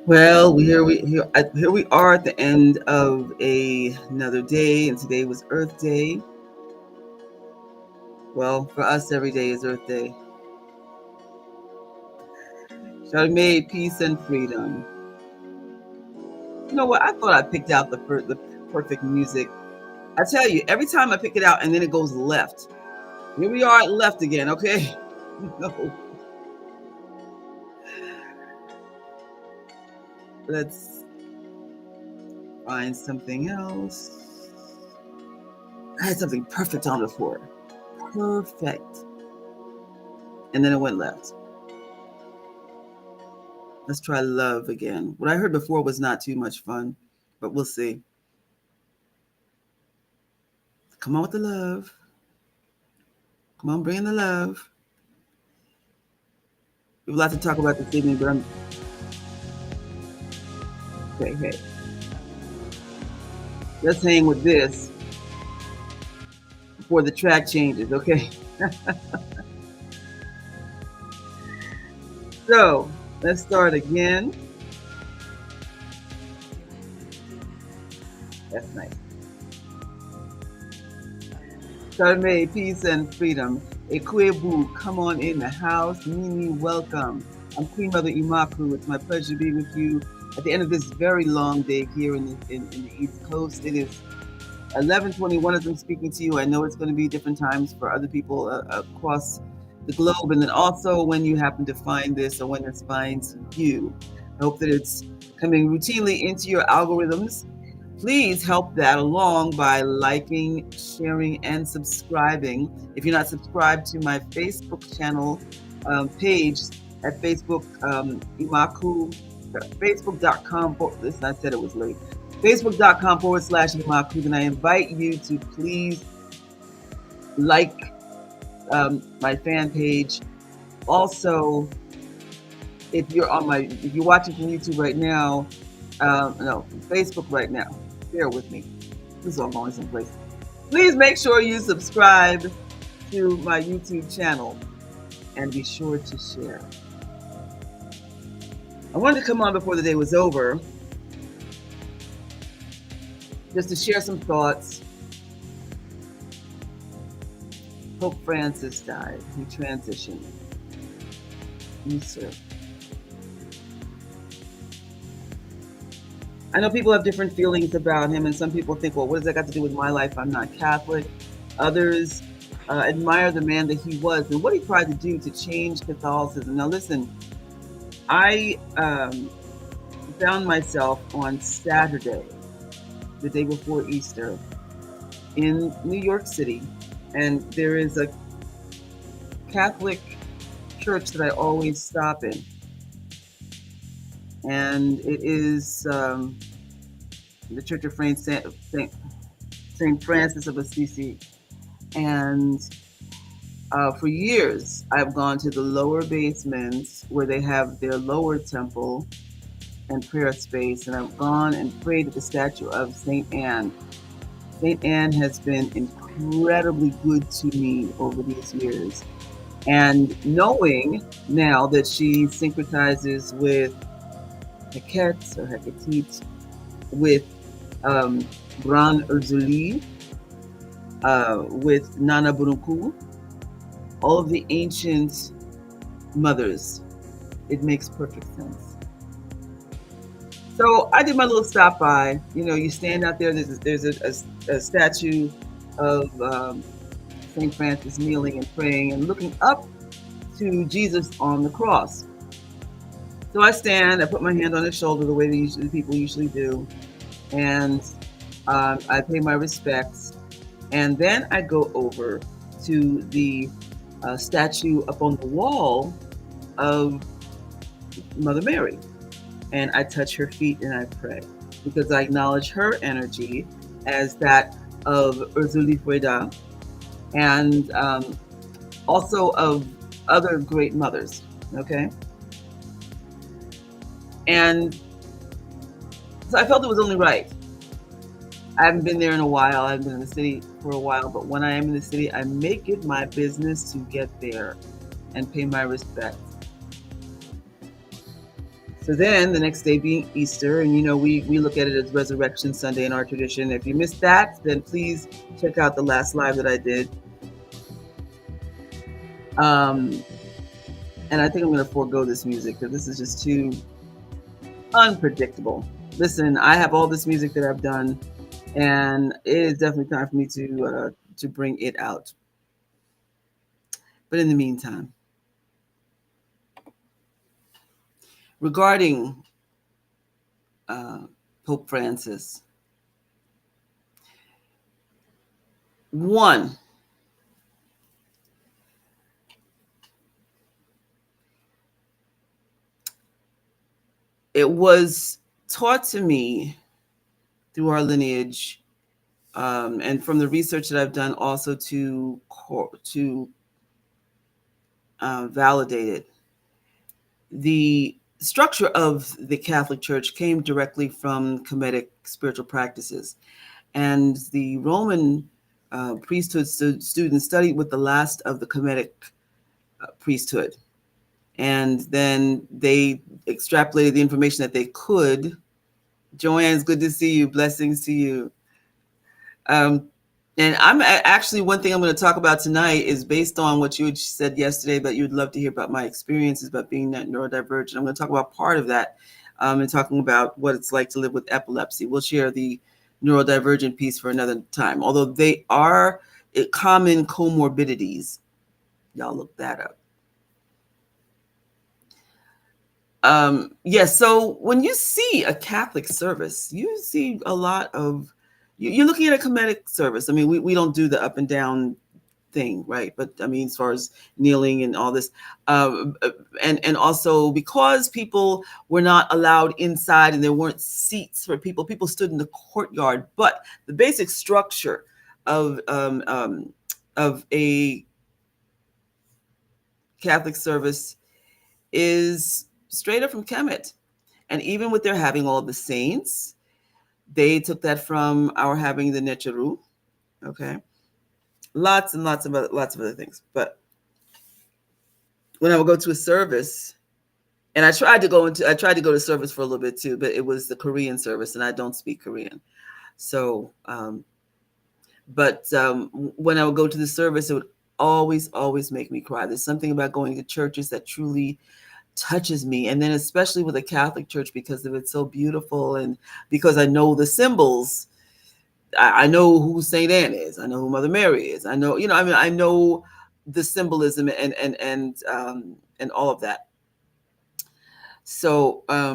Well, here we are at the end of another day, and today was Earth Day. Well, for us, every day is Earth Day. Charmaine, peace and freedom. You know what? I thought I picked out the perfect music. I tell you, every time I pick it out, and then it goes left. Here we are at left again. Okay. No, let's find something else. I had something perfect on before. Perfect. And then it went left. Let's try love again. What I heard before was not too much fun, but we'll see. Come on with the love. Come on, bring in the love. We have a lot to talk about this evening, but I'm okay. Hey, let's hang with this before the track changes. Okay. So let's start again. That's nice. Charmaine, peace and freedom. Ekwebu, come on in the house. Mimi, welcome. I'm Queen Mother Imaku. It's my pleasure to be with you at the end of this very long day here in the East Coast. It is 11:21 as I'm speaking to you. I know it's going to be different times for other people across the globe, and then also when you happen to find this or when this finds you. I hope that it's coming routinely into your algorithms. Please help that along by liking, sharing, and subscribing. If you're not subscribed to my Facebook channel page at Facebook, Imaku, Facebook.com. Listen, I said it was late. Facebook.com/Imaku. And I invite you to please like my fan page. Also, if you're watching from YouTube right now, no, Facebook right now, bear with me. This is all going someplace. Please make sure you subscribe to my YouTube channel and be sure to share. I wanted to come on before the day was over just to share some thoughts. Pope Francis died. He transitioned. Easter. I know people have different feelings about him, and some people think, well, what does that got to do with my life? I'm not Catholic. Others admire the man that he was and what he tried to do to change Catholicism. Now, listen, I found myself on Saturday, the day before Easter, in New York City, and there is a Catholic church that I always stop in. And it is the Church of Saint Francis of Assisi. And for years, I've gone to the lower basements where they have their lower temple and prayer space. And I've gone and prayed at the statue of Saint Anne. Saint Anne has been incredibly good to me over these years. And knowing now that she syncretizes with Heket or Hecate, with Gran Urzuli, with Nana Buruku, all of the ancient mothers, it makes perfect sense. So I did my little stop by. You know, you stand out there, there's a statue of St. Francis kneeling and praying and looking up to Jesus on the cross. So I stand, I put my hand on his shoulder the way people usually do, and I pay my respects. And then I go over to the statue up on the wall of Mother Mary. And I touch her feet and I pray, because I acknowledge her energy as that of Urzuli Fueda, and also of other great mothers, okay? And so I felt it was only right. I haven't been there in a while. I haven't been in the city for a while, but when I am in the city, I make it my business to get there and pay my respects. So then the next day being Easter, and we look at it as Resurrection Sunday in our tradition. If you missed that, then please check out the last live that I did. And I think I'm going to forego this music because this is just too unpredictable. Listen, I have all this music that I've done, and it is definitely time for me to bring it out. But in the meantime, regarding Pope Francis, one, it was taught to me through our lineage, and from the research that I've done, also to validate it. The structure of the Catholic Church came directly from Kemetic spiritual practices, and the Roman priesthood students studied with the last of the Kemetic priesthood, and then they extrapolated the information that they could. Joanne, it's good to see you. Blessings to you. And I'm actually, one thing I'm going to talk about tonight is based on what you had said yesterday, but you'd love to hear about my experiences about being neurodivergent. I'm going to talk about part of that, and talking about what it's like to live with epilepsy. We'll share the neurodivergent piece for another time, although they are common comorbidities. Y'all look that up. Yes, so when you see a Catholic service, you see a lot of, you're looking at a Kemetic service. I mean, we don't do the up and down thing, right? But I mean, as far as kneeling and all this, and also because people were not allowed inside and there weren't seats for people stood in the courtyard. But the basic structure of a Catholic service is straight up from Kemet. And even with their having all the saints, they took that from our having the Necharu. Okay. Lots and lots of other things. But when I would go to a service, and I tried to go to service for a little bit too, but it was the Korean service, and I don't speak Korean. So, when I would go to the service, it would always make me cry. There's something about going to churches that truly touches me, and then especially with a Catholic church, because of it's so beautiful, and because I know the symbols. I know who Saint Anne is. I know who Mother Mary is. I know, I know the symbolism and all of that. So I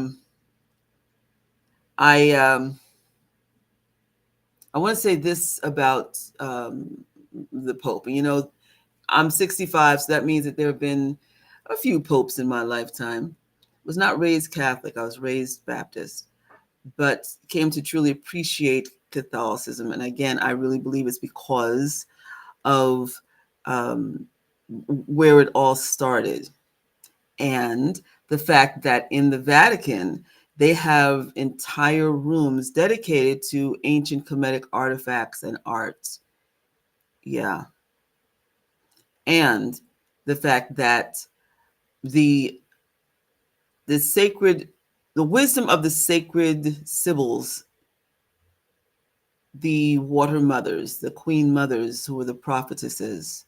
want to say this about the Pope. I'm 65, so that means that there have been a few popes in my lifetime. I was not raised Catholic. I was raised Baptist, but came to truly appreciate Catholicism. And again, I really believe it's because of where it all started, and the fact that in the Vatican, they have entire rooms dedicated to ancient Kemetic artifacts and arts. Yeah. And the fact that the wisdom of the sacred Sibyls, the water mothers, the queen mothers, who were the prophetesses,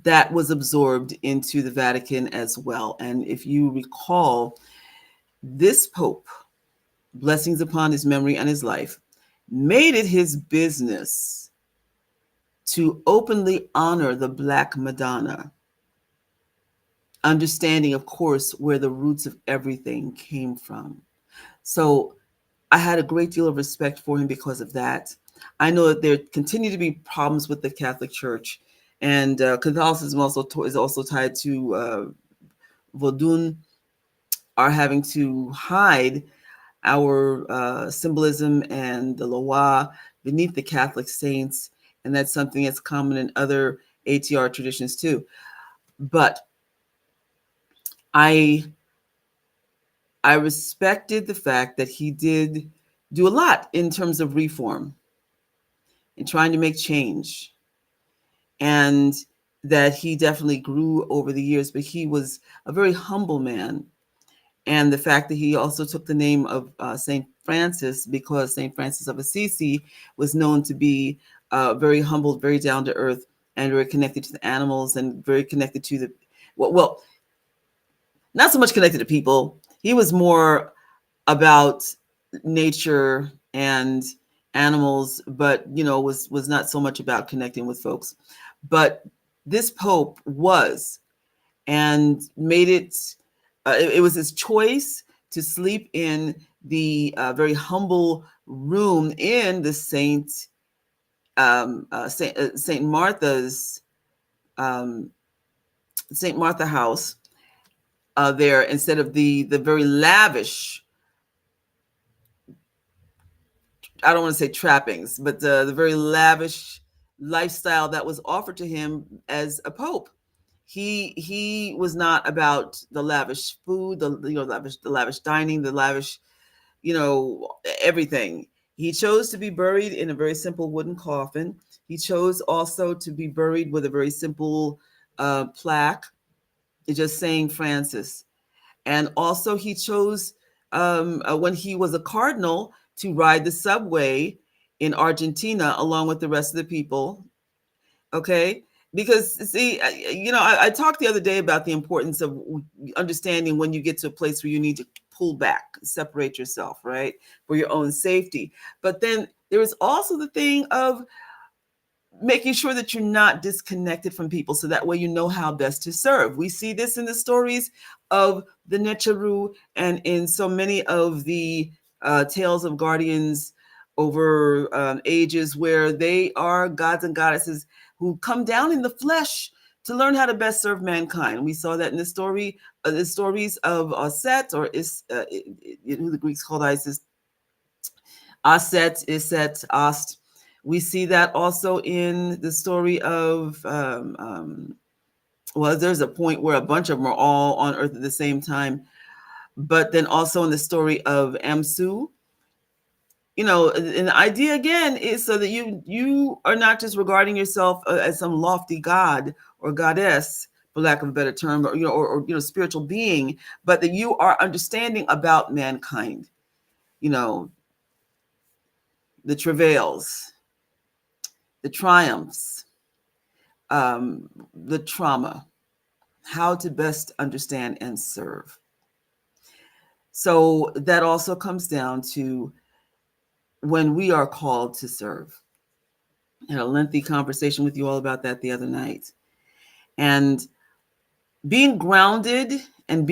that was absorbed into the Vatican as well. And if you recall, this Pope, blessings upon his memory and his life, made it his business to openly honor the Black Madonna, understanding, of course, where the roots of everything came from. So I had a great deal of respect for him because of that. I know that there continue to be problems with the Catholic Church, and Catholicism is also tied to Vodun, are having to hide our symbolism and the Loa beneath the Catholic saints, and that's something that's common in other ATR traditions too. But I respected the fact that he did do a lot in terms of reform and trying to make change, and that he definitely grew over the years, but he was a very humble man. And the fact that he also took the name of St. Francis, because St. Francis of Assisi was known to be very humble, very down to earth, and very connected to the animals, and very connected to the, well, not so much connected to people. He was more about nature and animals, but was not so much about connecting with folks. But this Pope was, and made it. It was his choice to sleep in the very humble room in the Saint Martha's Saint Martha house there, instead of the very lavish, I don't want to say trappings, but the very lavish lifestyle that was offered to him as a pope. He was not about the lavish food, the lavish dining, the lavish, everything. He chose to be buried in a very simple wooden coffin. He chose also to be buried with a very simple plaque, just saying Francis. And also, he chose, when he was a cardinal, to ride the subway in Argentina along with the rest of the people. Okay. Because, see, I talked the other day about the importance of understanding when you get to a place where you need to pull back, separate yourself, right, for your own safety. But then there is also the thing of making sure that you're not disconnected from people, so that way you know how best to serve. We see this in the stories of the Necharu, and in so many of the tales of guardians over ages, where they are gods and goddesses who come down in the flesh to learn how to best serve mankind. We saw that in the stories of Set, or who the Greeks called Isis, Aset, Iset, Ast. We see that also in the story of, there's a point where a bunch of them are all on Earth at the same time. But then also in the story of Amsu, and the idea again is so that you are not just regarding yourself as some lofty god or goddess, for lack of a better term, or spiritual being, but that you are understanding about mankind, the travails, the triumphs, the trauma, how to best understand and serve. So that also comes down to when we are called to serve. I had a lengthy conversation with you all about that the other night. And being grounded and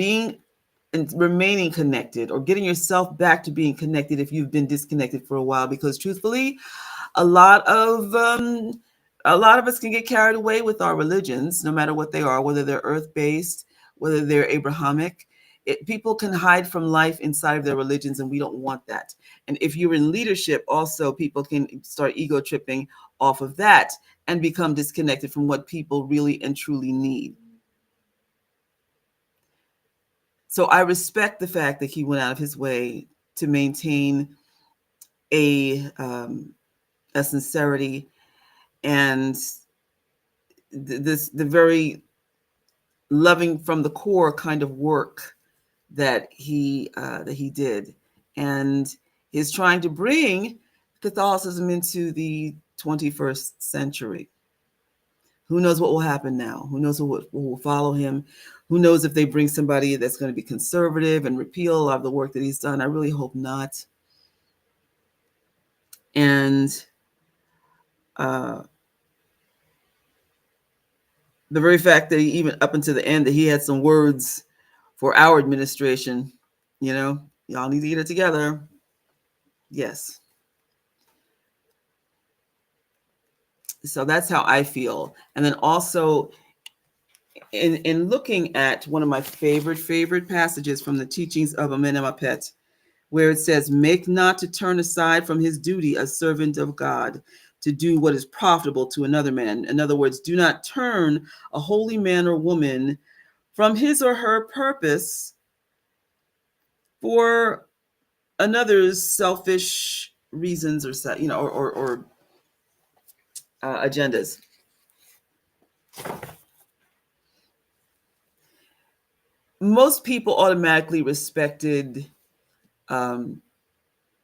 remaining connected, or getting yourself back to being connected if you've been disconnected for a while, because truthfully, a lot of us can get carried away with our religions, no matter what they are, whether they're earth-based, whether they're Abrahamic. People can hide from life inside of their religions, and we don't want that. And if you're in leadership, also, people can start ego tripping off of that and become disconnected from what people really and truly need. So I respect the fact that he went out of his way to maintain a sincerity and the very loving from the core kind of work that he did, and is trying to bring Catholicism into the 21st century. Who knows what will happen now? Who knows what will follow him? Who knows if they bring somebody that's going to be conservative and repeal a lot of the work that he's done? I really hope not. And the very fact that he, even up until the end, that he had some words for our administration, y'all need to get it together. Yes. So that's how I feel. And then also, in looking at one of my favorite passages from the teachings of Amenemhotep, where it says, "Make not to turn aside from his duty a servant of God, to do what is profitable to another man." In other words, do not turn a holy man or woman from his or her purpose for another's selfish reasons, or agendas. most people automatically respected um,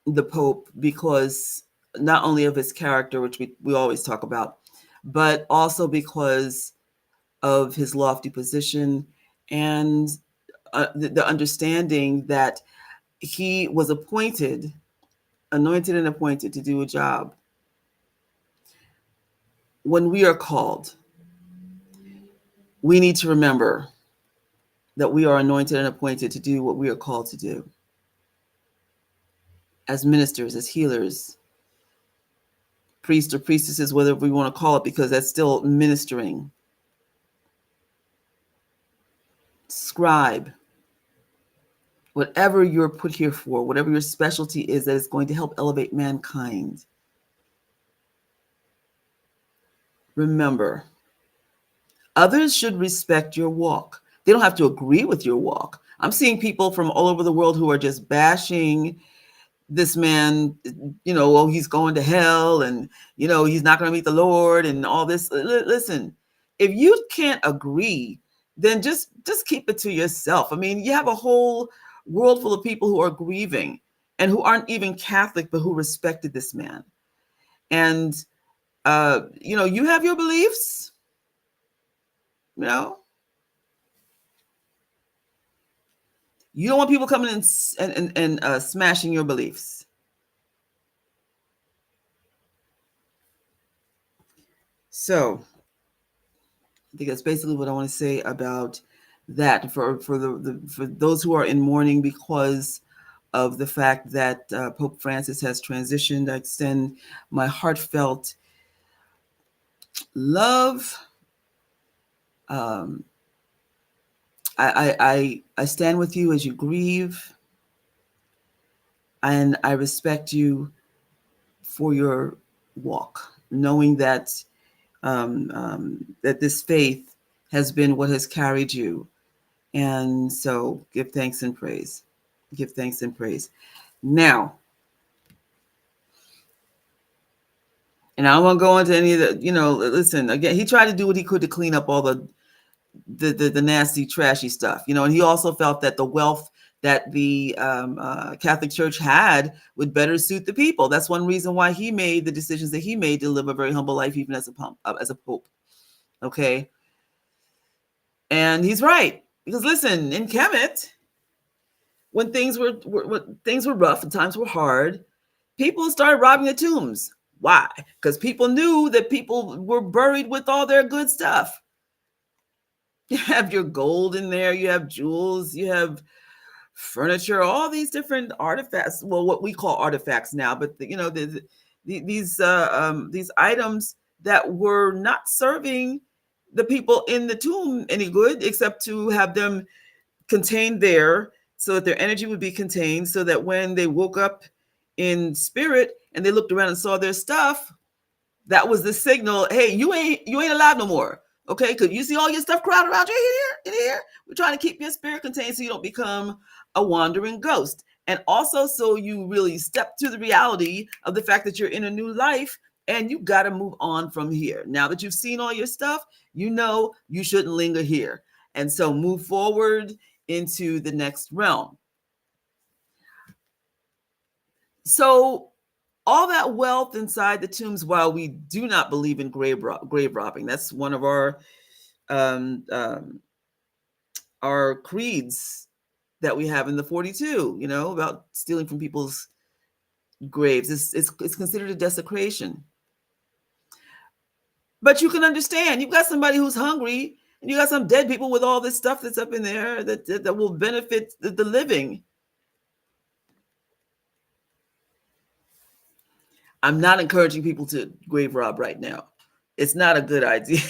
the Pope because not only of his character, which we always talk about, but also because of his lofty position and the understanding that he was anointed and appointed to do a job. When we are called, we need to remember that we are anointed and appointed to do what we are called to do as ministers, as healers, priests or priestesses, whatever we want to call it, because that's still ministering. Scribe, whatever you're put here for, whatever your specialty is that is going to help elevate mankind. Remember, others should respect your walk. They don't have to agree with your walk. I'm seeing people from all over the world who are just bashing this man, oh, he's going to hell and, he's not going to meet the Lord and all this. Listen, if you can't agree, then just keep it to yourself. I mean, you have a whole world full of people who are grieving and who aren't even Catholic, but who respected this man. And, you have your beliefs, you don't want people coming in and smashing your beliefs. So I think that's basically what I want to say about that for those who are in mourning because of the fact that Pope Francis has transitioned. I extend my heartfelt love. I stand with you as you grieve, and I respect you for your walk, knowing that that this faith has been what has carried you. And so give thanks and praise. Give thanks and praise. Now, and I don't want to go into any of the, listen, again, he tried to do what he could to clean up all the nasty, trashy stuff, and he also felt that the wealth that the Catholic Church had would better suit the people. That's one reason why he made the decisions that he made to live a very humble life, even as a pope. Okay. And he's right. Because listen, in Kemet, when things were rough and times were hard, people started robbing the tombs. Why? Because people knew that people were buried with all their good stuff. You have your gold in there, you have jewels, you have furniture, all these different artifacts. Well, what we call artifacts now, but these items that were not serving the people in the tomb any good, except to have them contained there so that their energy would be contained, so that when they woke up in spirit and they looked around and saw their stuff, that was the signal. Hey, you ain't alive no more. Okay, because you see all your stuff crowded around you in here. We're trying to keep your spirit contained so you don't become a wandering ghost. And also so you really step to the reality of the fact that you're in a new life and you got to move on from here. Now that you've seen all your stuff, you shouldn't linger here. And so move forward into the next realm. So all that wealth inside the tombs, while we do not believe in grave robbing, that's one of our creeds that we have in the 42, about stealing from people's graves. It's considered a desecration. But you can understand, you've got somebody who's hungry and you got some dead people with all this stuff that's up in there that will benefit the living. I'm not encouraging people to grave rob right now. It's not a good idea.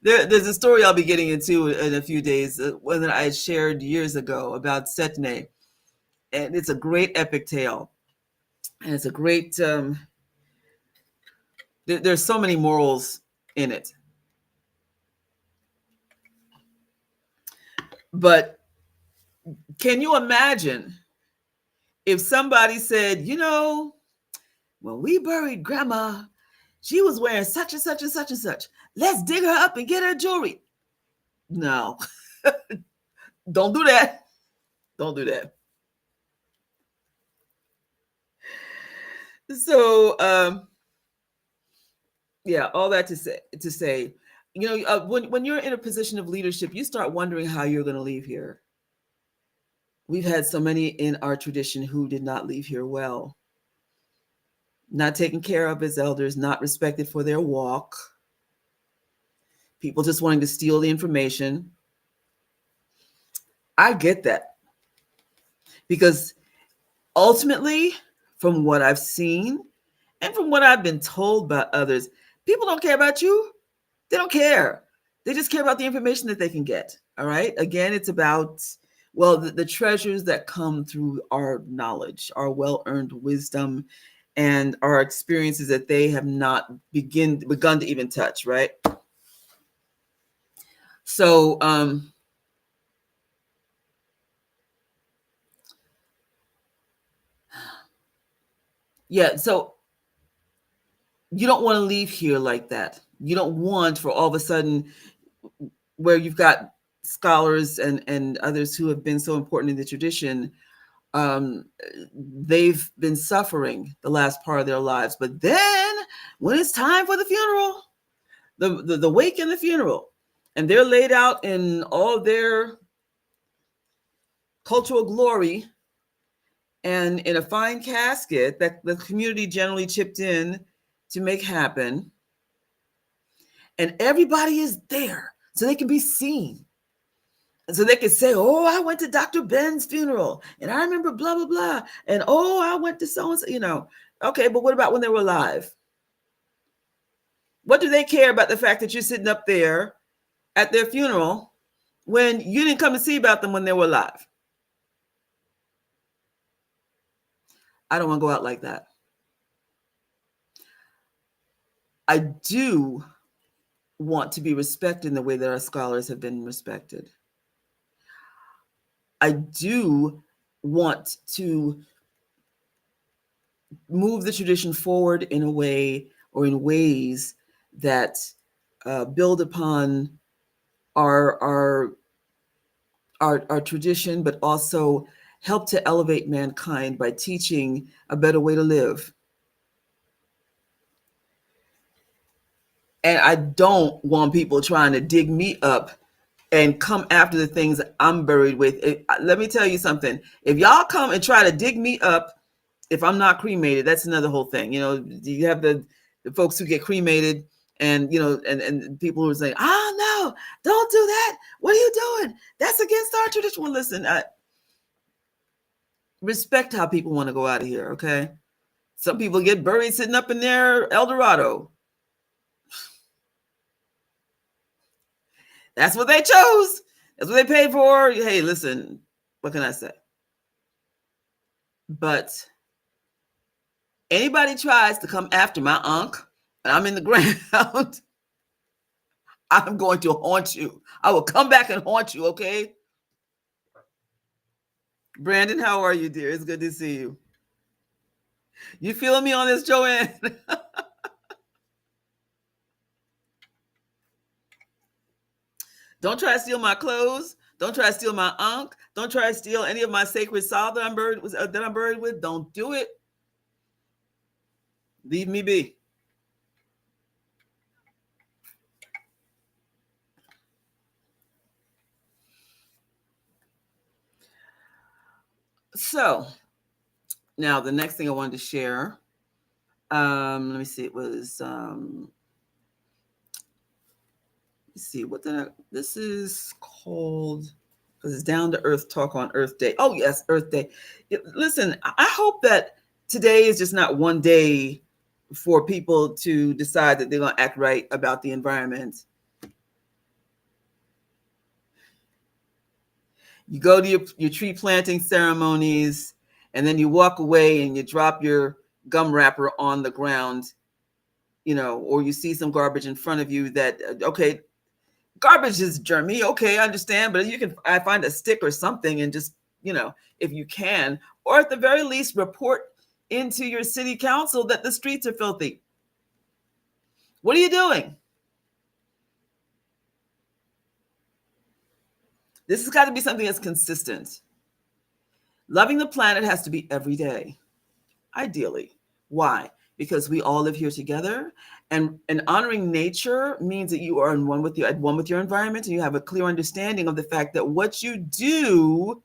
There's a story I'll be getting into in a few days, one that I shared years ago about Setne. And it's a great epic tale. And it's a great, there's so many morals in it. But can you imagine if somebody said, when we buried Grandma, she was wearing such and such and such and such. Let's dig her up and get her jewelry. No, don't do that. Don't do that. So, yeah, all that to say, when you're in a position of leadership, you start wondering how you're going to leave here. We've had so many in our tradition who did not leave here well, not taken care of as elders, not respected for their walk, people just wanting to steal the information. I get that, because ultimately, from what I've seen and from what I've been told by others, people don't care about you. They don't care. They just care about the information that they can get. All right. Again, it's about, well, the treasures that come through our knowledge, our well-earned wisdom, and our experiences that they have not begun to even touch. Right. So, yeah. So you don't want to leave here like that. You don't want for all of a sudden, where you've got scholars and others who have been so important in the tradition, they've been suffering the last part of their lives. But then when it's time for the funeral, the wake and the funeral, and they're laid out in all their cultural glory and in a fine casket that the community generally chipped in to make happen, and everybody is there so they can be seen. So they could say, oh, I went to Dr. Ben's funeral and I remember blah, blah, blah. And oh, I went to so-and-so, Okay, but what about when they were alive? What do they care about the fact that you're sitting up there at their funeral when you didn't come to see about them when they were alive? I don't want to go out like that. I do want to be respected in the way that our scholars have been respected. I do want to move the tradition forward in a way or in ways that build upon our tradition, but also help to elevate mankind by teaching a better way to live. And I don't want people trying to dig me up and come after the things I'm buried with. Let me tell you something. If y'all come and try to dig me up, if I'm not cremated, that's another whole thing. You have the folks who get cremated, and and people who are saying, no, don't do that. What are you doing? That's against our tradition. Well, listen, I respect how people want to go out of here. Okay. Some people get buried sitting up in their El Dorado. That's what they chose. That's what they paid for. Hey, listen, what can I say? But anybody tries to come after my Ankh and I'm in the ground, I'm going to haunt you. I will come back and haunt you, okay? Brandon, how are you, dear? It's good to see you. You feeling me on this, Joanne? Don't try to steal my clothes. Don't try to steal my Ankh. Don't try to steal any of my sacred salve that I'm buried with. Don't do it. Leave me be. So now the next thing I wanted to share, let me see, it was, let's see, this is called, because it's Down to Earth Talk on Earth Day. Oh yes, Earth Day. Listen, I hope that today is just not one day for people to decide that they're going to act right about the environment. You go to your tree planting ceremonies, and then you walk away and you drop your gum wrapper on the ground, or you see some garbage in front of you that, okay, garbage is germy. Okay, I understand. But I find a stick or something and just, if you can, or at the very least, report into your city council that the streets are filthy. What are you doing? This has got to be something that's consistent. Loving the planet has to be every day, ideally. Why? Because we all live here together, and honoring nature means that you are in one with you, at one with your environment, and you have a clear understanding of the fact that what you do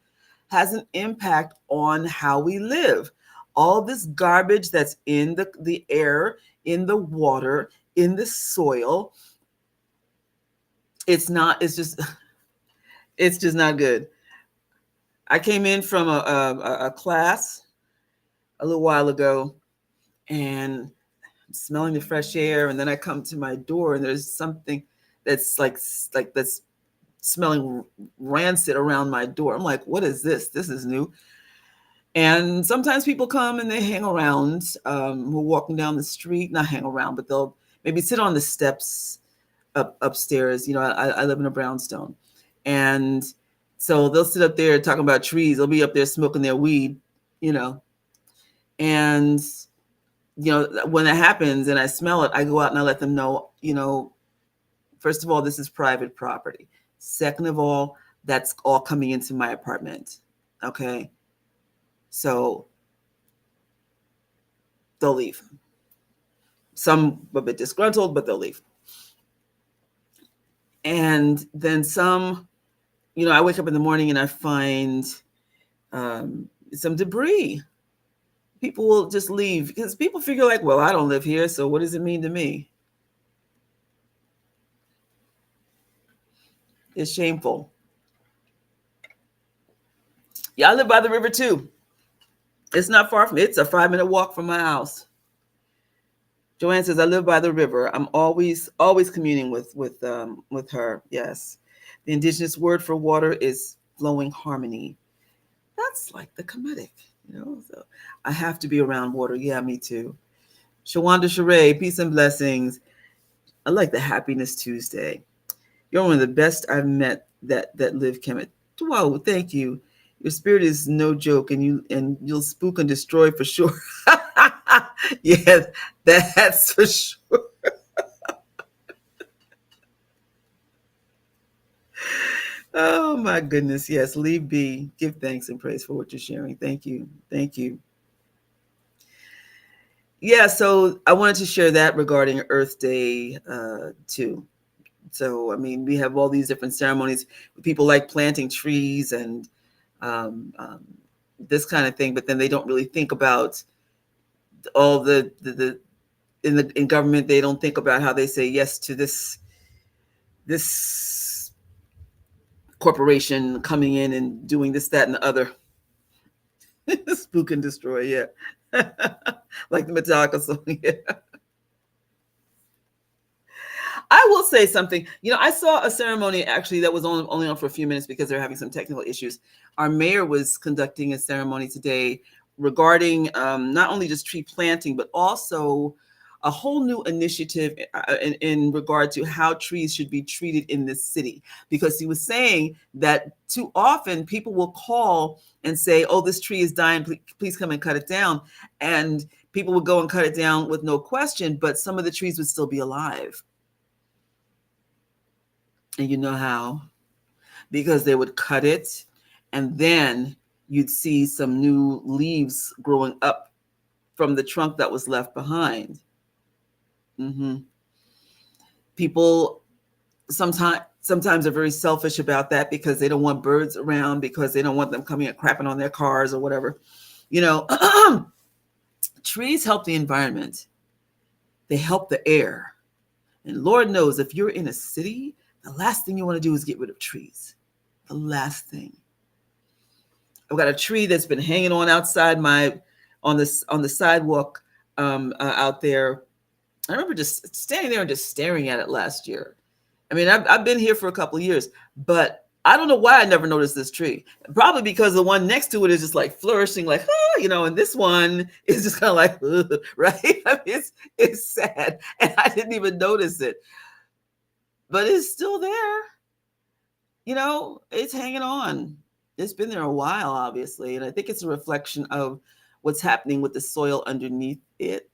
has an impact on how we live. All this garbage that's in the air, in the water, in the soil, it's just it's just not good. I came in from a class a little while ago, and I'm smelling the fresh air, and then I come to my door and there's something that's like that's smelling rancid around my door. I'm like, what is this? This is new. And sometimes people come and they hang around. We're walking down the street, not hang around, but they'll maybe sit on the steps upstairs. You know, I live in a brownstone, and so they'll sit up there talking about trees. They'll be up there smoking their weed, you know, and you know, when that happens and I smell it, I go out and I let them know, you know, first of all, this is private property. Second of all, that's all coming into my apartment. Okay. So they'll leave. Some a bit disgruntled, but they'll leave. And then some, you know, I wake up in the morning and I find some debris. People will just leave because people figure like, well, I don't live here, so what does it mean to me? It's shameful. Yeah, I live by the river too. It's not far from it's a 5-minute walk from my house. Joanne says, I live by the river. I'm always communing with her. Yes. The indigenous word for water is flowing harmony. That's like the Kemetic, you know. So I have to be around water. Yeah, me too. Shawanda Sheree, peace and blessings. I like the Happiness Tuesday. You're one of the best I've met that live Kemet. Whoa, thank you. Your spirit is no joke, and you'll spook and destroy for sure. Yeah, that's for sure. Oh my goodness, yes. Leave be. Give thanks and praise for what you're sharing. Thank you. Thank you. Yeah, so I wanted to share that regarding Earth Day too. So, I mean, we have all these different ceremonies. People like planting trees and um, um, this kind of thing, but then they don't really think about all the in government. They don't think about how they say yes to this corporation coming in and doing this, that, and the other. Spook and destroy, yeah. Like the Metallica song, yeah. I will say something. You know, I saw a ceremony actually that was only on for a few minutes because they're having some technical issues. Our mayor was conducting a ceremony today regarding not only just tree planting, but also a whole new initiative in regard to how trees should be treated in this city. Because he was saying that too often people will call and say, oh, this tree is dying, please come and cut it down. And people would go and cut it down with no question, but some of the trees would still be alive. And you know how? Because they would cut it and then you'd see some new leaves growing up from the trunk that was left behind. Mm-hmm. People sometimes are very selfish about that because they don't want birds around, because they don't want them coming and crapping on their cars or whatever. You know, trees help the environment. They help the air. And Lord knows if you're in a city, the last thing you want to do is get rid of trees. The last thing. I've got a tree that's been hanging on outside on the sidewalk out there. I remember just standing there and just staring at it last year. I mean, I've been here for a couple of years, but I don't know why I never noticed this tree. Probably because the one next to it is just like flourishing, like, oh, you know, and this one is just kind of like, ugh, right? I mean, it's sad, and I didn't even notice it, but it's still there. You know, it's hanging on. It's been there a while, obviously, and I think it's a reflection of what's happening with the soil underneath it,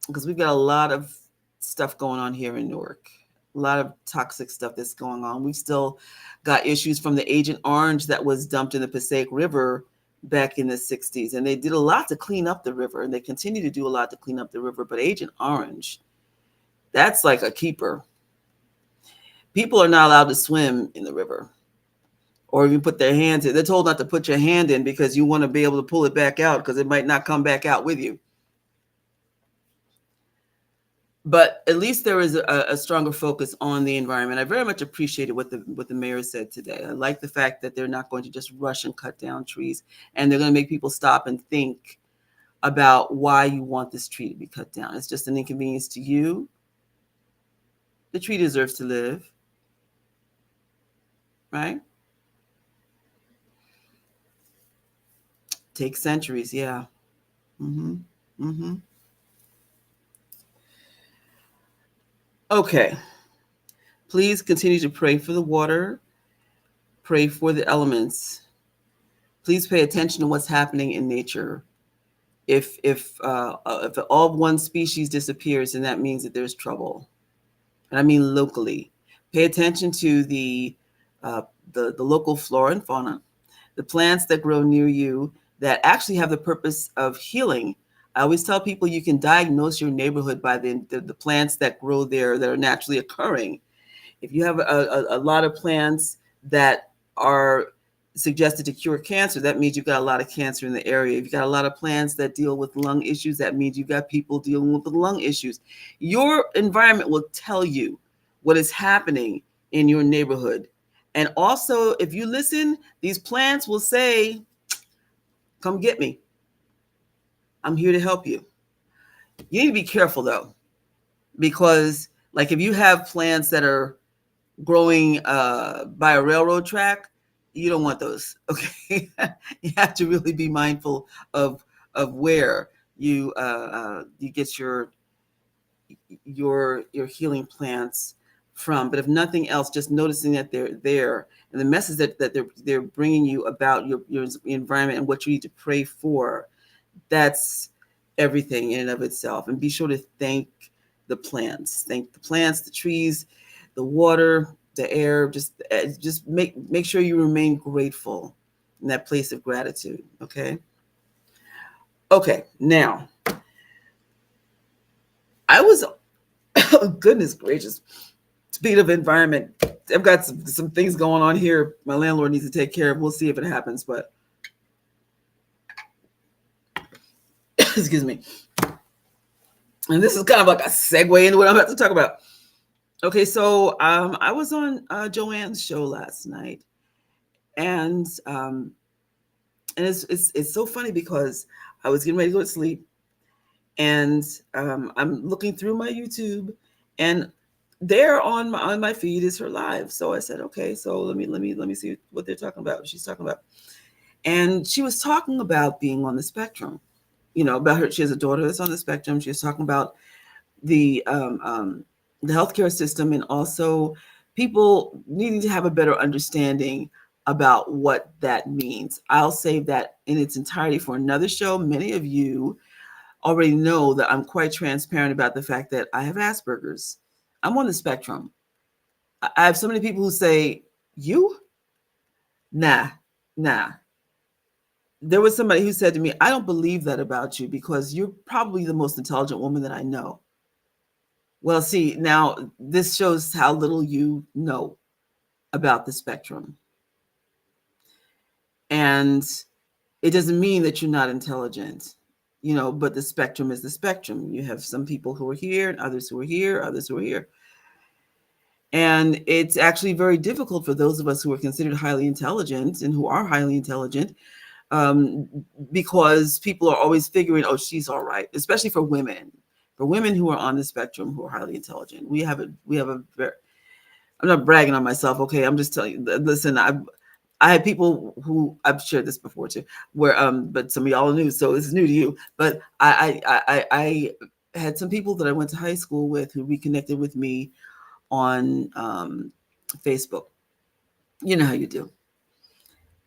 because we've got a lot of stuff going on here in Newark. A A lot of toxic stuff that's going on. We've still got issues from the Agent Orange that was dumped in the Passaic River back in the 60s. And they did a lot to clean up the river, and they continue to do a lot to clean up the river. But Agent Orange, that's like a keeper. People are not allowed to swim in the river or even put their hands in. They're told not to put your hand in because you want to be able to pull it back out because it might not come back out with you. But at least there is a stronger focus on the environment. I very much appreciated what the mayor said today. I like the fact that they're not going to just rush and cut down trees, and they're going to make people stop and think about why you want this tree to be cut down. It's just an inconvenience to you. The tree deserves to live, right? Take centuries, yeah. Mm-hmm. Mm-hmm. Okay. Please continue to pray for the water, pray for the elements. Please pay attention to what's happening in nature. If all one species disappears, then that means that there's trouble. And I mean locally. Pay attention to the local flora and fauna, the plants that grow near you that actually have the purpose of healing. I always tell people you can diagnose your neighborhood by the plants that grow there that are naturally occurring. If you have a lot of plants that are suggested to cure cancer, that means you've got a lot of cancer in the area. If you've got a lot of plants that deal with lung issues, that means you've got people dealing with the lung issues. Your environment will tell you what is happening in your neighborhood. And also, if you listen, these plants will say, come get me. I'm here to help you. You need to be careful though, because like if you have plants that are growing by a railroad track, you don't want those. Okay, you have to really be mindful of where you get your healing plants from. But if nothing else, just noticing that they're there and the message that they're bringing you about your environment and what you need to pray for, that's everything in and of itself. And be sure to thank the plants, the trees, the water, the air. Just make sure you remain grateful in that place of gratitude. Okay, now I was oh, goodness gracious, speed of environment, I've got some things going on here my landlord needs to take care of. We'll see if it happens, but excuse me. And this is kind of like a segue into what I'm about to talk about. Okay, so I was on Joanne's show last night, and it's so funny because I was getting ready to go to sleep, and I'm looking through my YouTube, and there on my feed is her live. So I said, okay, so let me see what they're talking about. She's talking about, and she was talking about being on the spectrum. About her. She has a daughter that's on the spectrum. She was talking about the healthcare system, and also people needing to have a better understanding about what that means. I'll save that in its entirety for another show. Many of you already know that I'm quite transparent about the fact that I have Asperger's. I'm on the spectrum. I have so many people who say, you? Nah. There was somebody who said to me, I don't believe that about you because you're probably the most intelligent woman that I know. Well, see, now this shows how little you know about the spectrum. And it doesn't mean that you're not intelligent, but the spectrum is the spectrum. You have some people who are here and others who are here, others who are here. And it's actually very difficult for those of us who are considered highly intelligent and who are highly intelligent, because people are always figuring, oh, she's all right, especially for women. For women who are on the spectrum who are highly intelligent, we have a very, I'm not bragging on myself, okay? I'm just telling you, listen, I had people who, I've shared this before too, where but some of y'all are new, so it's new to you. But I had some people that I went to high school with who reconnected with me on Facebook. You know how you do.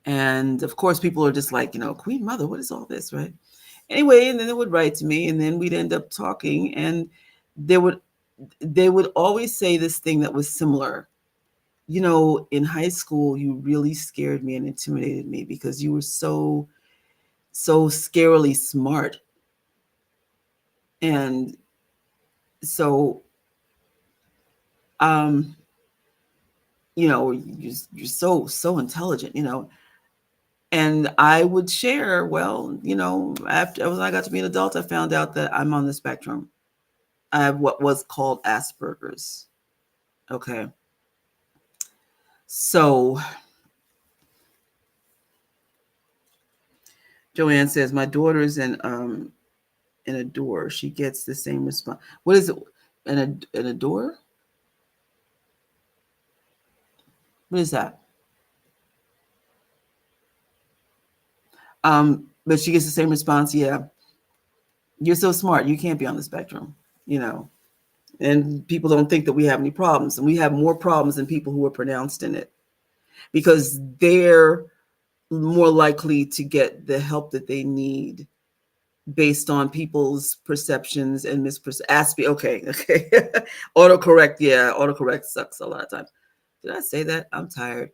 And of course, people are just like, Queen Mother, what is all this, right? Anyway, and then they would write to me, and then we'd end up talking, and there would they would always say this thing that was similar. In high school, you really scared me and intimidated me because you were so scarily smart. And so, um, you're so intelligent, And I would share, well, after when I got to be an adult, I found out that I'm on the spectrum. I have what was called Asperger's. Okay. So Joanne says, my daughter's in a door. She gets the same response. What is it? In a door? What is that? But she gets the same response. Yeah, you're so smart. You can't be on the spectrum, And people don't think that we have any problems, and we have more problems than people who are pronounced in it, because they're more likely to get the help that they need based on people's perceptions and misperceptions. Okay. Autocorrect. Yeah, autocorrect sucks a lot of times. Did I say that? I'm tired.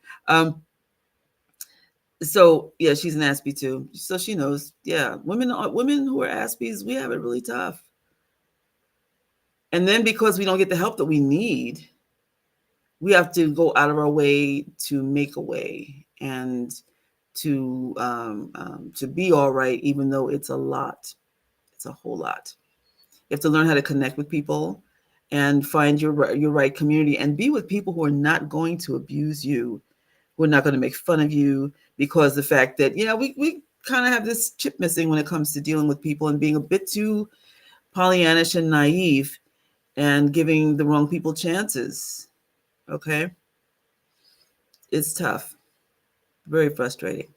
So yeah, she's an Aspie too, so she knows. Yeah, women who are Aspies, we have it really tough. And then because we don't get the help that we need, we have to go out of our way to make a way and to be all right, even though it's a lot. It's a whole lot. You have to learn how to connect with people and find your right community and be with people who are not going to abuse you, who are not going to make fun of you, because the fact that, we kind of have this chip missing when it comes to dealing with people and being a bit too Pollyannish and naive and giving the wrong people chances. Okay. It's tough. Very frustrating.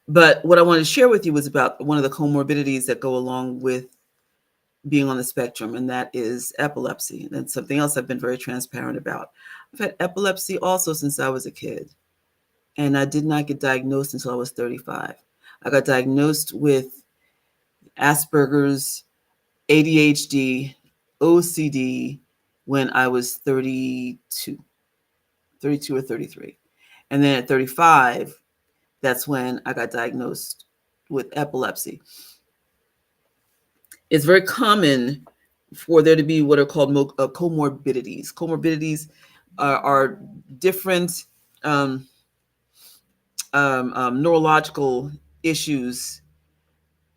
But what I wanted to share with you was about one of the comorbidities that go along with being on the spectrum, and that is epilepsy. And that's something else I've been very transparent about. I've had epilepsy also since I was a kid, and I did not get diagnosed until I was 35. I got diagnosed with Asperger's, ADHD, OCD when I was 32 or 33. And then at 35, that's when I got diagnosed with epilepsy. It's very common for there to be what are called comorbidities. Comorbidities are different neurological issues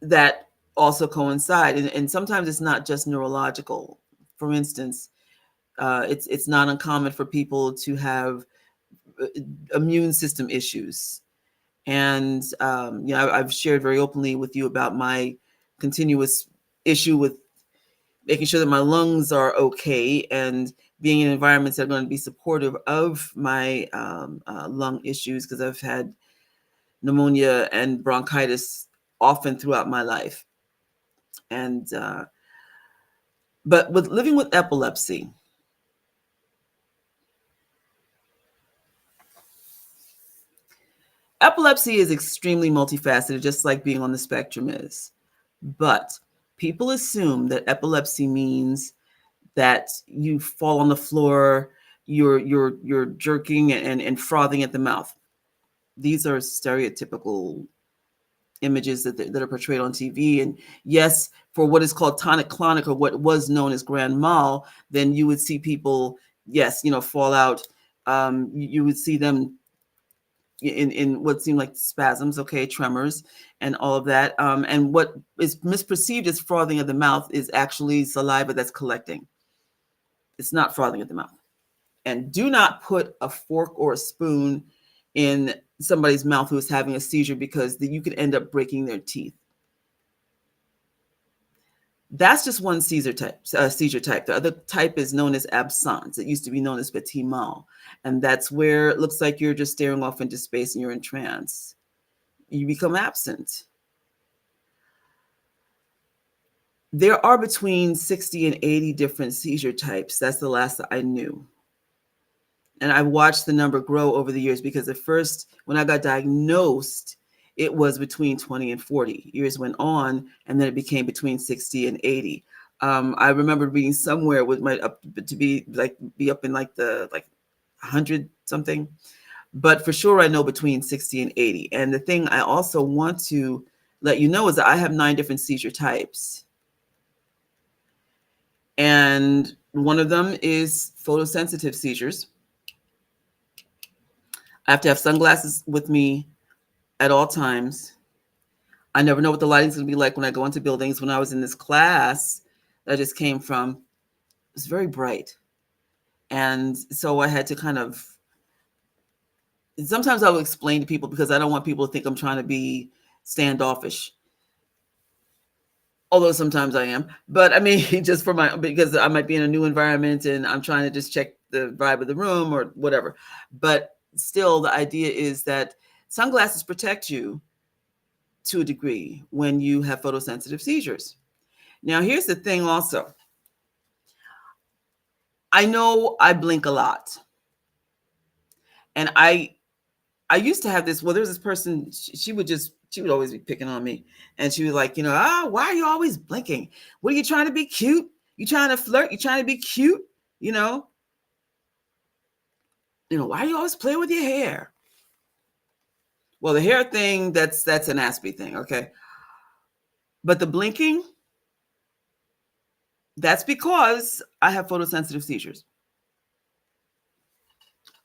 that also coincide, and sometimes it's not just neurological. For instance, it's not uncommon for people to have immune system issues, and I've shared very openly with you about my continuous issue with making sure that my lungs are okay and being in environments that are going to be supportive of my lung issues, because I've had pneumonia and bronchitis often throughout my life. And but with living with epilepsy, epilepsy is extremely multifaceted, just like being on the spectrum is. But people assume that epilepsy means that you fall on the floor, you're jerking and frothing at the mouth. These are stereotypical images that are portrayed on TV. And yes, for what is called tonic-clonic, or what was known as grand mal, then you would see people, yes, fall out. You would see them in what seemed like spasms, okay, tremors, and all of that. And what is misperceived as frothing of the mouth is actually saliva that's collecting. It's not frothing at the mouth. And do not put a fork or a spoon in somebody's mouth who is having a seizure, because you could end up breaking their teeth. That's just one seizure type. The other type is known as absence. It used to be known as petit mal. And that's where it looks like you're just staring off into space and you're in trance. You become absent. There are between 60 and 80 different seizure types. That's the last that I knew. And I watched the number grow over the years, because at first, when I got diagnosed, it was between 20 and 40. Years went on, and then it became between 60 and 80. I remember reading somewhere with my up to be up in like the 100 something, but for sure I know between 60 and 80. And the thing I also want to let you know is that I have 9 different seizure types. And one of them is photosensitive seizures. I have to have sunglasses with me at all times. I never know what the lighting's going to be like when I go into buildings. When I was in this class that I just came from, it was very bright. And so I had to kind of, sometimes I will explain to people because I don't want people to think I'm trying to be standoffish. Although sometimes I am, but I mean, just because I might be in a new environment and I'm trying to just check the vibe of the room or whatever. But still, the idea is that sunglasses protect you to a degree when you have photosensitive seizures. Now, here's the thing also. I know I blink a lot. And I used to have this, well, there's this person, she would always be picking on me. And she was like, why are you always blinking? What are you trying to be cute? You trying to flirt? You trying to be cute? Why are you always playing with your hair? Well, the hair thing, that's an Aspie thing, okay? But the blinking, that's because I have photosensitive seizures.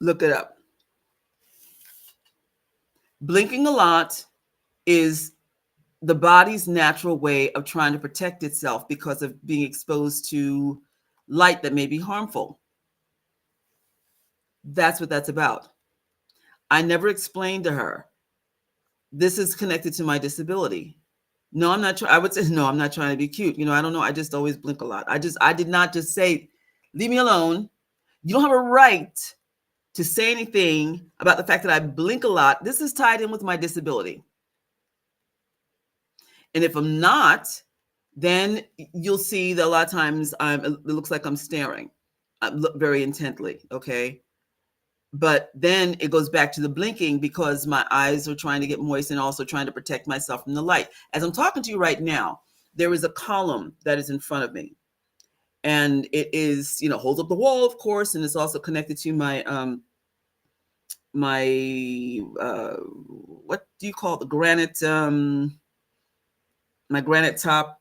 Look it up. Blinking a lot is the body's natural way of trying to protect itself because of being exposed to light that may be harmful. That's what that's about. I never explained to her, this is connected to my disability. No, I'm not. I would say, no, I'm not trying to be cute. I don't know. I just always blink a lot. I did not just say, leave me alone. You don't have a right to say anything about the fact that I blink a lot. This is tied in with my disability. And if I'm not, then you'll see that a lot of times it looks like I'm staring very intently, okay? But then it goes back to the blinking because my eyes are trying to get moist and also trying to protect myself from the light. As I'm talking to you right now, there is a column that is in front of me. And it is, holds up the wall, of course, and it's also connected to my what do you call it? The granite, my granite top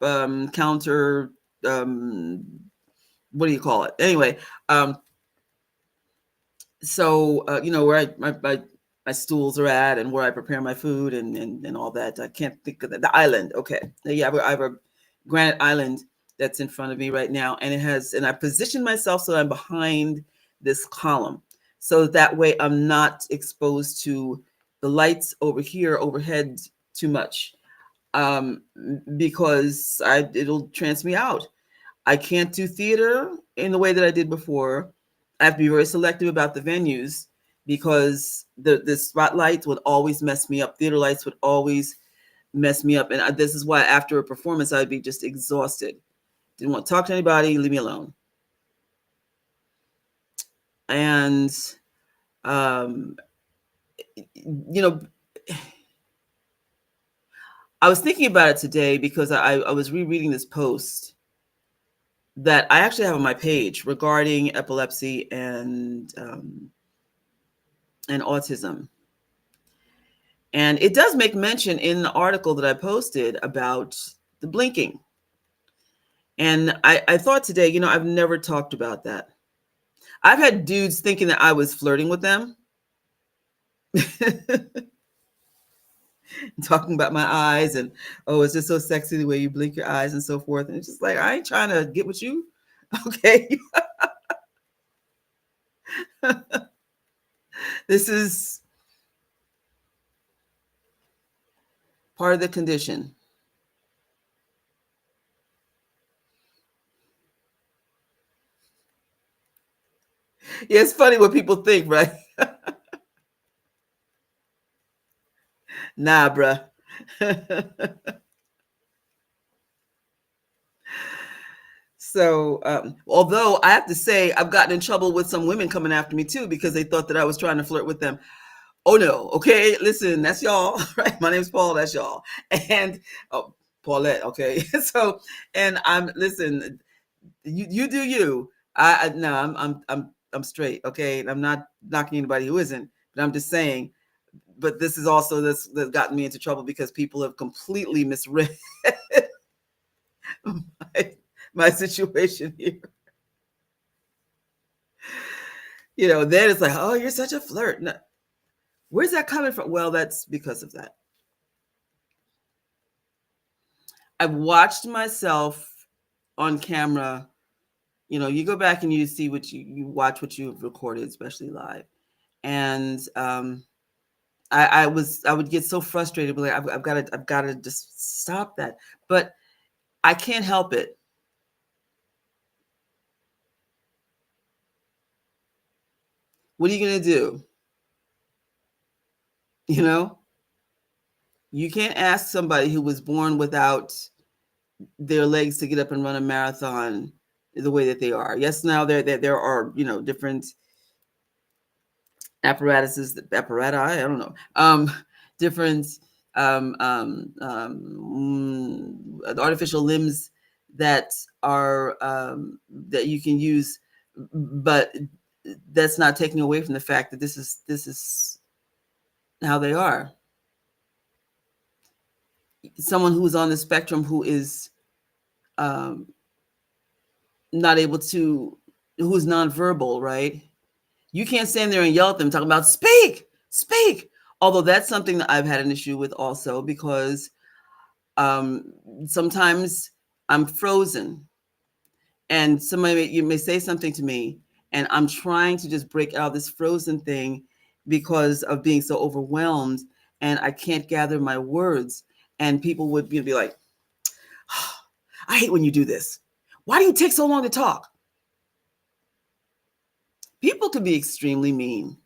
counter, what do you call it? Anyway, so where my stools are at and where I prepare my food and all that. I can't think of that. The island. Okay. Yeah, I have a granite island that's in front of me right now. And I position myself so I'm behind this column. So that way I'm not exposed to the lights over here overhead too much. Because it'll trance me out. I can't do theater in the way that I did before. I have to be very selective about the venues because the spotlights would always mess me up. Theater lights would always mess me up. And this is why after a performance, I'd be just exhausted. Didn't want to talk to anybody, leave me alone. And, I was thinking about it today because I was rereading this post that I actually have on my page regarding epilepsy and autism. And it does make mention in the article that I posted about the blinking. And I thought today, I've never talked about that. I've had dudes thinking that I was flirting with them. Talking about my eyes and, oh, it's just so sexy the way you blink your eyes and so forth. And it's just like, I ain't trying to get with you. Okay. This is part of the condition. Yeah, it's funny what people think, right? Nah, bruh. So, although I have to say, I've gotten in trouble with some women coming after me too because they thought that I was trying to flirt with them. Oh no, okay, listen, that's y'all, right? My name's Paul, that's y'all. And Paulette, okay? So, and listen, you do you. No, I'm straight, okay? And I'm not knocking anybody who isn't, but I'm just saying. But this is also that's gotten me into trouble because people have completely misread my, my situation here. Then it's like, oh, you're such a flirt. No, where's that coming from? Well, that's because of that. I've watched myself on camera. You go back and you see what you watch what you've recorded, especially live. And I would get so frustrated, but like, I've got to just stop that. But I can't help it. What are you going to do? You can't ask somebody who was born without their legs to get up and run a marathon the way that they are. Yes, now there are different apparati, I don't know, different artificial limbs that are that you can use, but that's not taking away from the fact that this is how they are. Someone who's on the spectrum who is not able to, who's nonverbal, right? You can't stand there and yell at them talking about speak. Although that's something that I've had an issue with also, because sometimes I'm frozen and you may say something to me and I'm trying to just break out this frozen thing because of being so overwhelmed, and I can't gather my words, and people would be like, oh, I hate when you do this. Why do you take so long to talk? People can be extremely mean.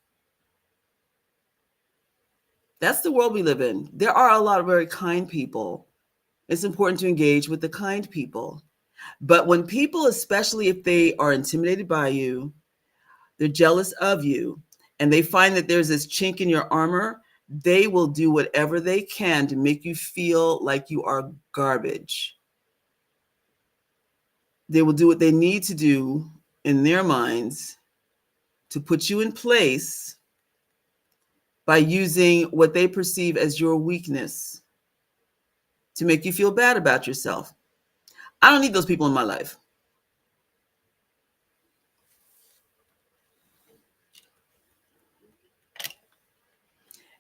That's the world we live in. There are a lot of very kind people. It's important to engage with the kind people. But when people, especially if they are intimidated by you, they're jealous of you, and they find that there's this chink in your armor, they will do whatever they can to make you feel like you are garbage. They will do what they need to do in their minds to put you in place by using what they perceive as your weakness to make you feel bad about yourself. I don't need those people in my life.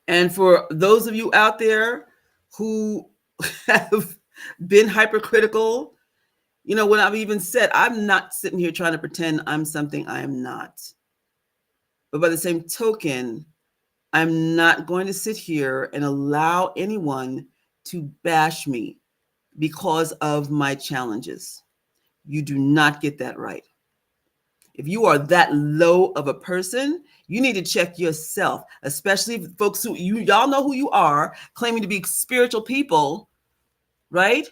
And for those of you out there who have been hypercritical, what I've even said, I'm not sitting here trying to pretend I'm something I am not. But by the same token, I'm not going to sit here and allow anyone to bash me because of my challenges. You do not get that right. If you are that low of a person, you need to check yourself, especially folks who y'all know who you are, claiming to be spiritual people, right?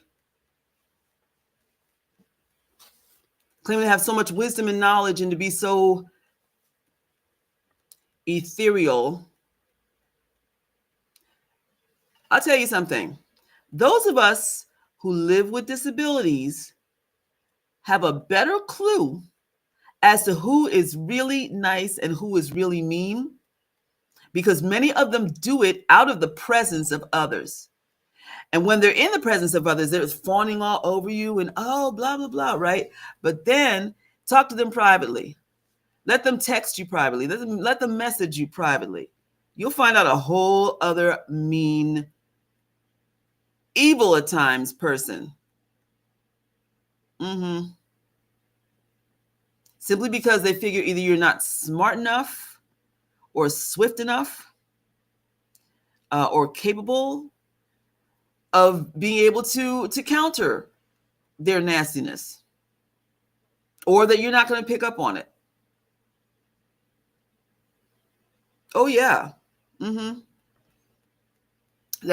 Claiming to have so much wisdom and knowledge and to be so ethereal. I'll tell you something. Those of us who live with disabilities have a better clue as to who is really nice and who is really mean, because many of them do it out of the presence of others. And when they're in the presence of others, they're fawning all over you and, oh, blah, blah, blah, right? But then talk to them privately. Let them text you privately. Let them message you privately. You'll find out a whole other mean, evil at times person. Simply because they figure either you're not smart enough or swift enough or capable of being able to counter their nastiness, or that you're not going to pick up on it. Oh, yeah. That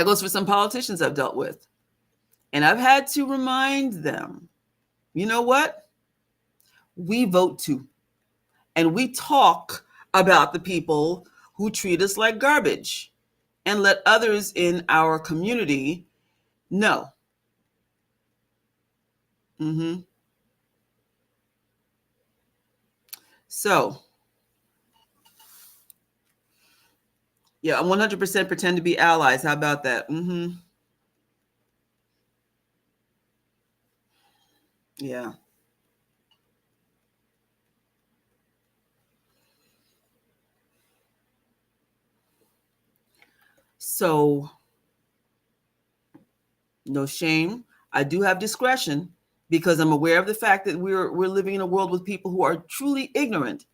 goes for some politicians I've dealt with. And I've had to remind them, you know what? We vote too. And we talk about the people who treat us like garbage and let others in our community know Mm-hmm. So, yeah, 100% pretend to be allies. How about that? Mm-hmm. Yeah. So, no shame. I do have discretion because I'm aware of the fact that we're living in a world with people who are truly ignorant.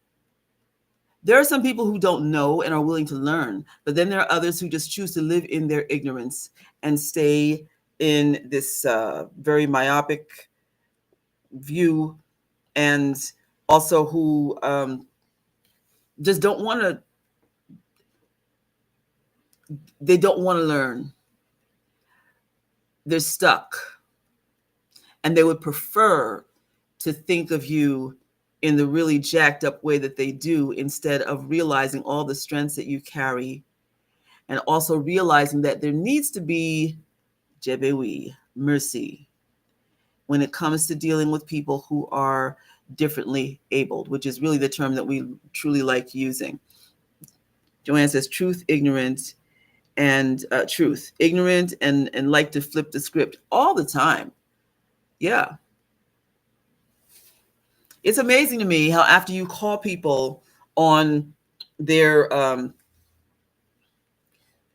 There are some people who don't know and are willing to learn, but then there are others who just choose to live in their ignorance and stay in this very myopic view, and also who just don't want to. They don't want to learn. They're stuck, and they would prefer to think of you in the really jacked up way that they do, instead of realizing all the strengths that you carry, and also realizing that there needs to be jebewi, mercy, when it comes to dealing with people who are differently abled, which is really the term that we truly like using. Joanne says truth, ignorant, and truth, ignorant, and like to flip the script all the time. Yeah. It's amazing to me how after you call people on their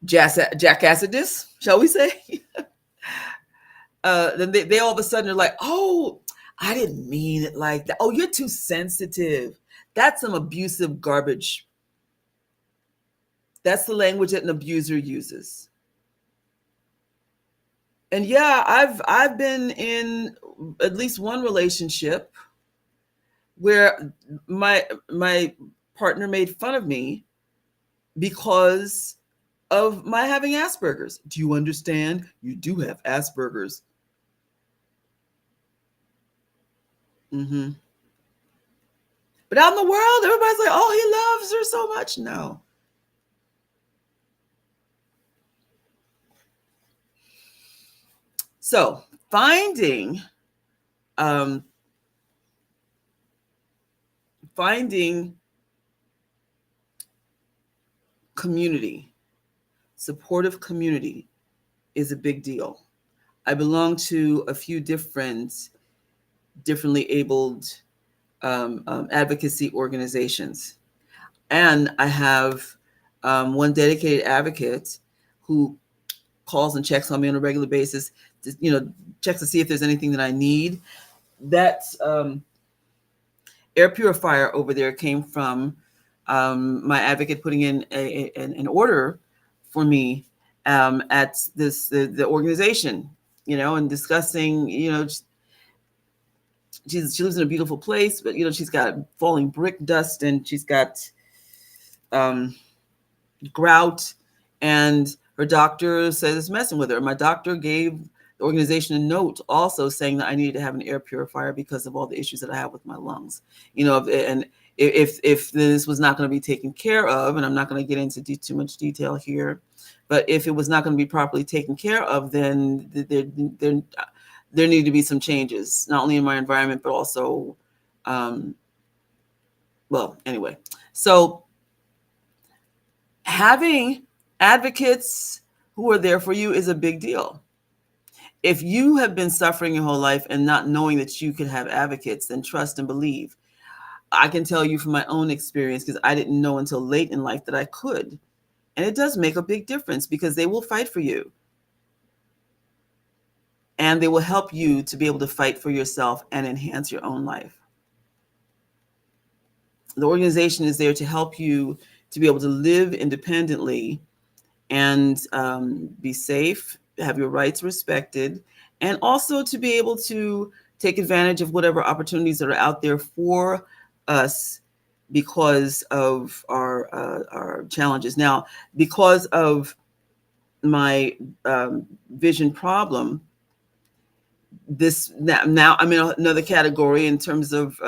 jackassedness, shall we say, then they all of a sudden are like, oh, I didn't mean it like that. Oh, you're too sensitive. That's some abusive garbage. That's the language that an abuser uses. And yeah, I've been in at least one relationship where my partner made fun of me because of my having Asperger's. Do you understand? You do have Asperger's. Hmm. But out in the world, everybody's like, oh, he loves her so much. No. So um, finding community, supportive community, is a big deal. I belong to a few differently abled advocacy organizations, and I have one dedicated advocate who calls and checks on me on a regular basis. To, checks to see if there's anything that I need. That air purifier over there came from my advocate putting in an order for me at the organization, and discussing, she lives in a beautiful place, but she's got falling brick dust, and she's got um, grout, and her doctor says it's messing with her. My doctor gave the organization a note also saying that I needed to have an air purifier because of all the issues that I have with my lungs. And if this was not going to be taken care of, and I'm not going to get into too much detail here, but if it was not going to be properly taken care of, then there need to be some changes, not only in my environment, but also, well, anyway. So having advocates who are there for you is a big deal. If you have been suffering your whole life and not knowing that you could have advocates, then trust and believe. I can tell you from my own experience, because I didn't know until late in life that I could. And it does make a big difference, because they will fight for you. And they will help you to be able to fight for yourself and enhance your own life. The organization is there to help you to be able to live independently and be safe, have your rights respected, and also to be able to take advantage of whatever opportunities that are out there for us because of our challenges. Now, because of my vision problem, this now I'm in another category in terms of,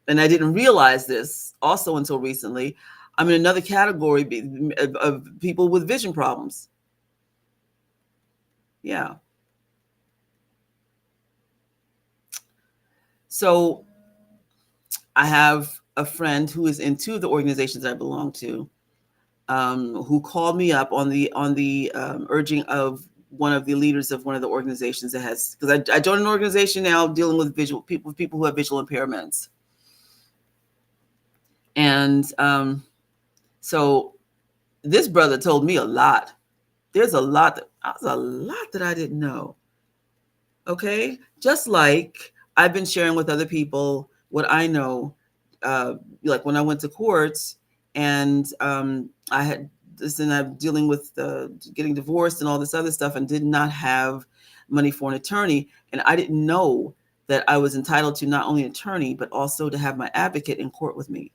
and I didn't realize this also until recently. I'm in another category of people with vision problems. Yeah. So I have a friend who is in two of the organizations I belong to, who called me up on the urging of one of the leaders of one of the organizations that has, because I joined an organization now dealing with people who have visual impairments, and so this brother told me a lot. There's a lot that I didn't know. Okay, just like I've been sharing with other people what I know, like when I went to courts and I had this, and I'm dealing with getting divorced and all this other stuff, and did not have money for an attorney, and I didn't know that I was entitled to not only an attorney but also to have my advocate in court with me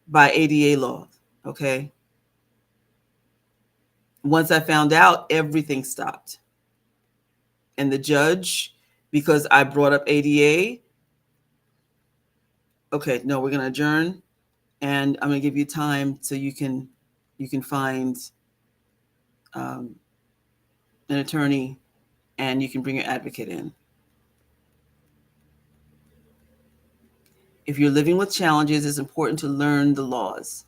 by ADA law. Okay, once I found out, everything stopped. And the judge, because I brought up ADA, okay, no, we're going to adjourn, and I'm going to give you time so you can find an attorney, and you can bring your advocate in. If you're living with challenges, it's important to learn the laws.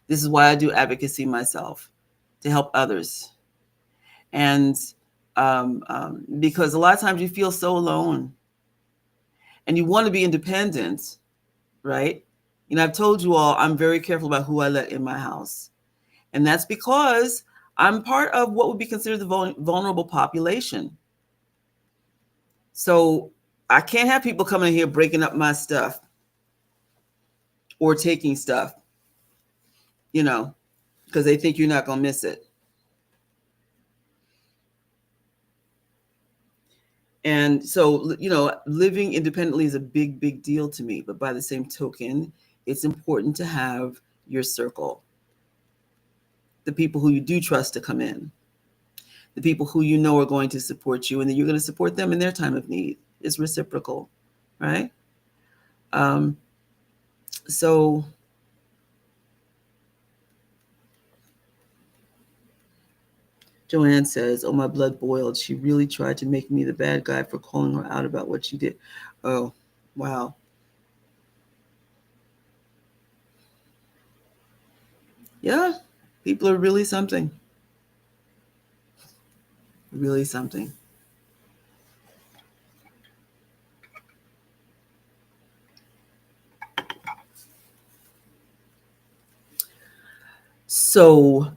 This is why I do advocacy myself, to help others. And because a lot of times you feel so alone, and you want to be independent, right? You know, I've told you all, I'm very careful about who I let in my house. And that's because I'm part of what would be considered the vulnerable population. So I can't have people coming in here breaking up my stuff or taking stuff, you know, because they think you're not going to miss it. And so, you know, living independently is a big, big deal to me. But by the same token, it's important to have your circle, the people who you do trust to come in, the people who you know are going to support you, and that you're going to support them in their time of need. It's reciprocal, right? So Joanne says, "Oh, my blood boiled. She really tried to make me the bad guy for calling her out about what she did." Oh, wow. Yeah, people are really something. Really something. So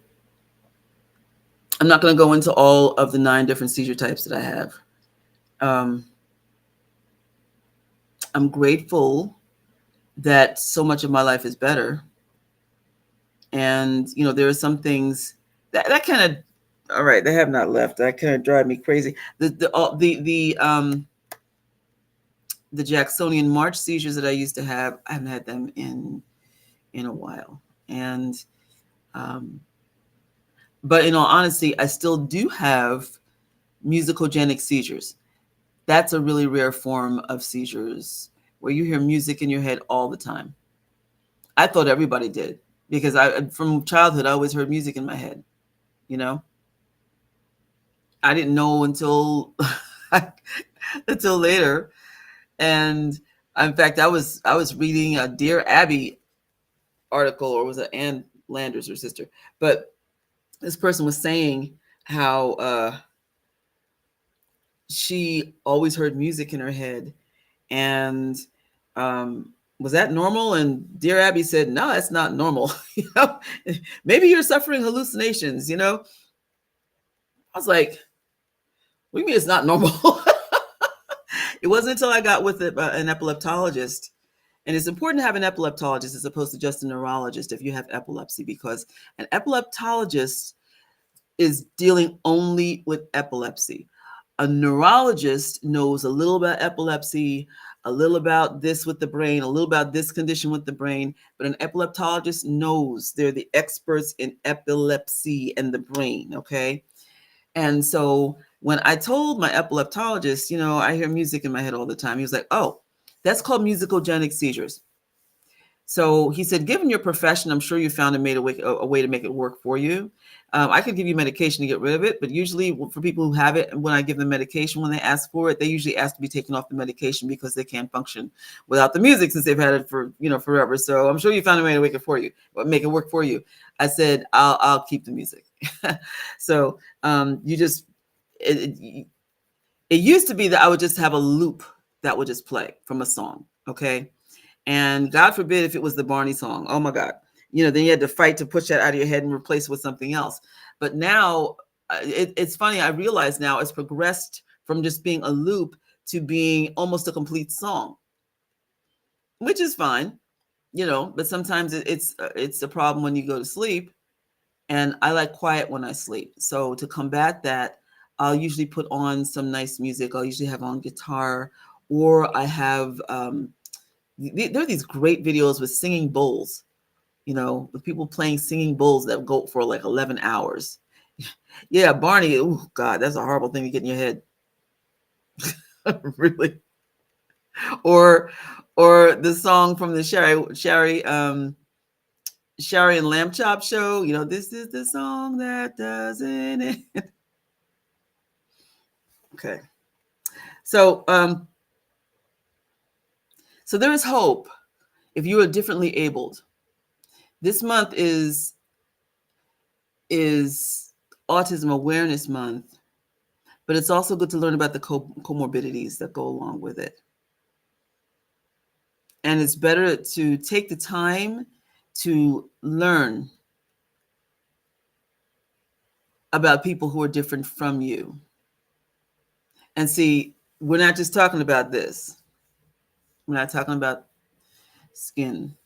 I'm not going to go into all of the 9 different seizure types that I have. I'm grateful that so much of my life is better. And, you know, there are some things that kind of, all right, they have not left. That kind of drive me crazy. The Jacksonian March seizures that I used to have, I haven't had them in a while. And, but in all honesty, I still do have musicogenic seizures. That's a really rare form of seizures where you hear music in your head all the time. I thought everybody did, because from childhood, I always heard music in my head, you know? I didn't know until until later. And in fact, I was reading a Dear Abby article, or was it Ann Landers, her sister? But this person was saying how she always heard music in her head, and was that normal? And Dear Abby said, no, that's not normal. You know, maybe you're suffering hallucinations. You know, I was like, what do you mean it's not normal? It wasn't until I got with an epileptologist. And it's important to have an epileptologist as opposed to just a neurologist if you have epilepsy, because an epileptologist is dealing only with epilepsy. A neurologist knows a little about epilepsy, a little about this with the brain, a little about this condition with the brain, but an epileptologist knows. They're the experts in epilepsy and the brain, okay? And so when I told my epileptologist, I hear music in my head all the time, he was like, oh, that's called musicogenic seizures. So he said, given your profession, I'm sure you found a way to make it work for you. I could give you medication to get rid of it, but usually for people who have it, when I give them medication, when they ask for it, they usually ask to be taken off the medication because they can't function without the music since they've had it for, forever. So I'm sure you found a way to make it work for you. I said, I'll keep the music. So you just, it used to be that I would just have a loop that would just play from a song. Okay. And God forbid if it was the Barney song. Oh my God. Then you had to fight to push that out of your head and replace it with something else. But now it's funny. I realize now it's progressed from just being a loop to being almost a complete song, which is fine, but sometimes it's a problem when you go to sleep. And I like quiet when I sleep. So to combat that, I'll usually put on some nice music. I'll usually have on guitar, or I have, there are these great videos with singing bowls, with people playing singing bowls that go for like 11 hours. Yeah, Barney, oh God, that's a horrible thing to get in your head. Really. Or the song from the Shari and Lamb Chop show, this is the song that doesn't end. Okay. So there is hope if you are differently abled. This month is Autism Awareness Month, but it's also good to learn about the comorbidities that go along with it. And it's better to take the time to learn about people who are different from you. And see, we're not just talking about this. We're not talking about skin.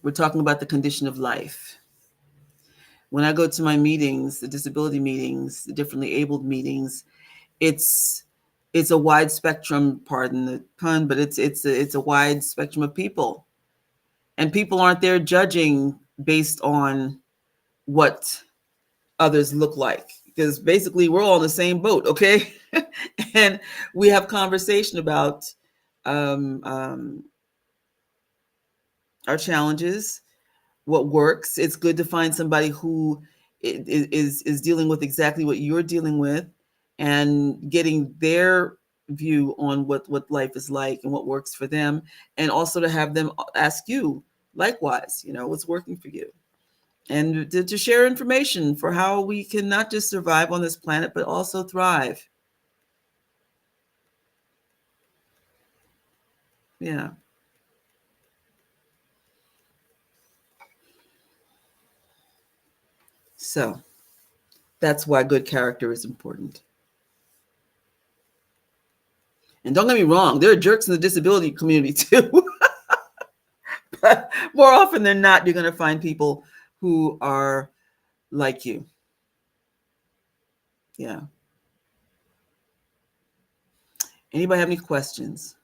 We're talking about the condition of life. When I go to my meetings, the disability meetings, the differently abled meetings, it's a wide spectrum, pardon the pun, but it's a wide spectrum of people. And people aren't there judging based on what others look like, because basically we're all in the same boat, okay? And we have conversation about our challenges, what works. It's good to find somebody who is dealing with exactly what you're dealing with, and getting their view on what life is like and what works for them, and also to have them ask you likewise, what's working for you, and to share information for how we can not just survive on this planet, but also thrive. Yeah. So that's why good character is important. And don't get me wrong, there are jerks in the disability community too. But more often than not, you're going to find people who are like you. Yeah. Anybody have any questions?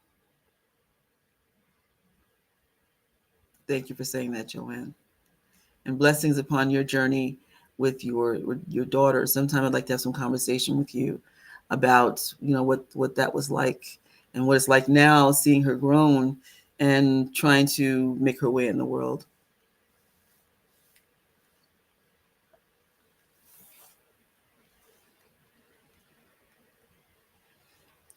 Thank you for saying that, Joanne. And blessings upon your journey with your daughter. Sometime I'd like to have some conversation with you about, what that was like and what it's like now, seeing her grown and trying to make her way in the world.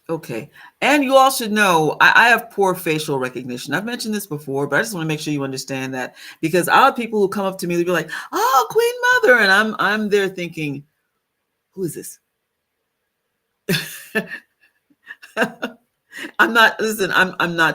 Okay. And you all should know, I have poor facial recognition. I've mentioned this before, but I just want to make sure you understand that, because I have people who come up to me, they'll be like, "Oh, Queen Mother." And I'm there thinking, who is this? I'm not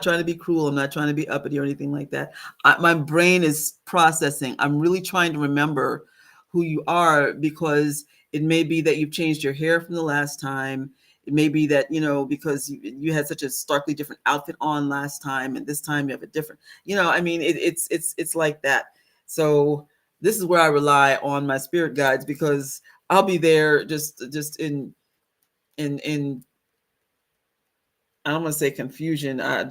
trying to be cruel. I'm not trying to be uppity or anything like that. My brain is processing. I'm really trying to remember who you are, because it may be that you've changed your hair from the last time. It may be that, because you had such a starkly different outfit on last time, and this time you have a different, it's like that. So this is where I rely on my spirit guides, because I'll be there just in I don't want to say confusion. I'm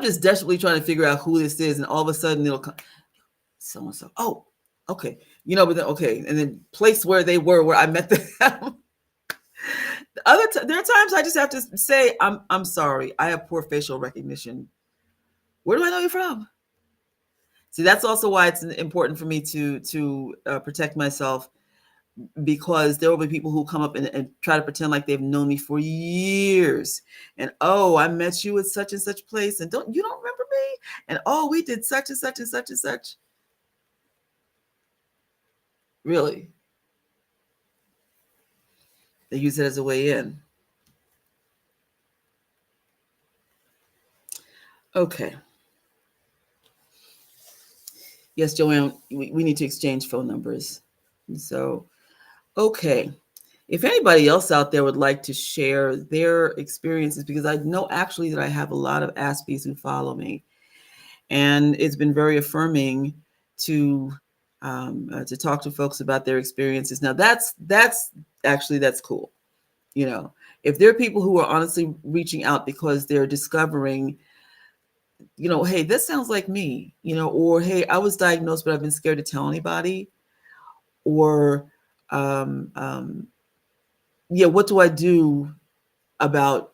just desperately trying to figure out who this is, and all of a sudden it'll come. So oh, okay, but then okay, and then place where they were, where I met them. There are times I just have to say, I'm sorry. I have poor facial recognition. Where do I know you're from? See, that's also why it's important for me to protect myself, because there will be people who come up and try to pretend like they've known me for years. And oh, I met you at such and such place, and don't remember me? And oh, we did such and such and such and such. Really? They use it as a way in. Okay. Yes, Joanne, we need to exchange phone numbers. So, okay. If anybody else out there would like to share their experiences, because I know actually that I have a lot of Aspies who follow me, and it's been very affirming to talk to folks about their experiences. Now, that's cool. If there are people who are honestly reaching out because they're discovering, hey, this sounds like me, or hey, I was diagnosed, but I've been scared to tell anybody, or yeah, what do I do about